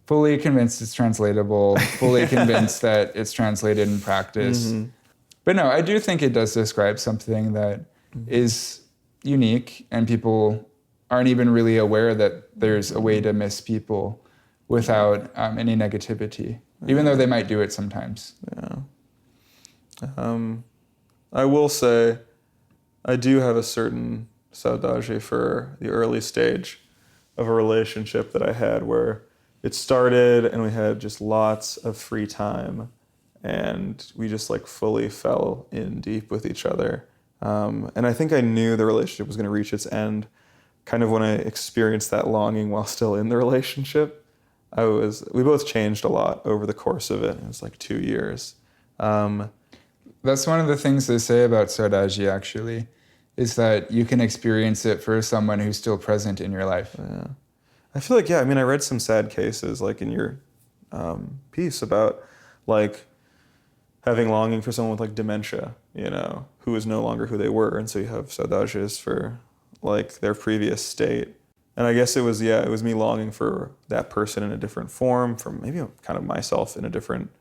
fully convinced it's translatable, fully convinced that it's translated in practice. Mm-hmm. But no, I do think it does describe something that is unique, and people aren't even really aware that there's a way to miss people without any negativity, even though they might do it sometimes. Yeah. I will say I do have a certain saudade for the early stage of a relationship that I had, where it started and we had just lots of free time, and we just like fully fell in deep with each other. And I think I knew the relationship was going to reach its end kind of when I experienced that longing while still in the relationship. We both changed a lot over the course of it. It was like 2 years. That's one of the things they say about Saudade, actually, is that you can experience it for someone who's still present in your life. Yeah. I feel like, I read some sad cases, like in your piece about like having longing for someone with like dementia, who who is no longer who they were. And so you have saudages for like their previous state. And I guess it was me longing for that person in a different form, from maybe kind of myself in a different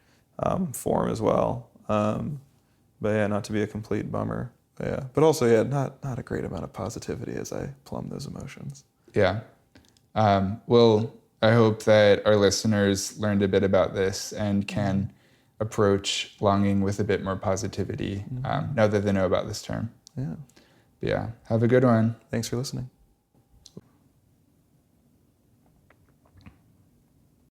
form as well. But yeah, not to be a complete bummer. But also, not a great amount of positivity as I plumb those emotions. Yeah. Well, I hope that our listeners learned a bit about this and can approach longing with a bit more positivity now that they know about this term. Yeah. But yeah. Have a good one. Thanks for listening.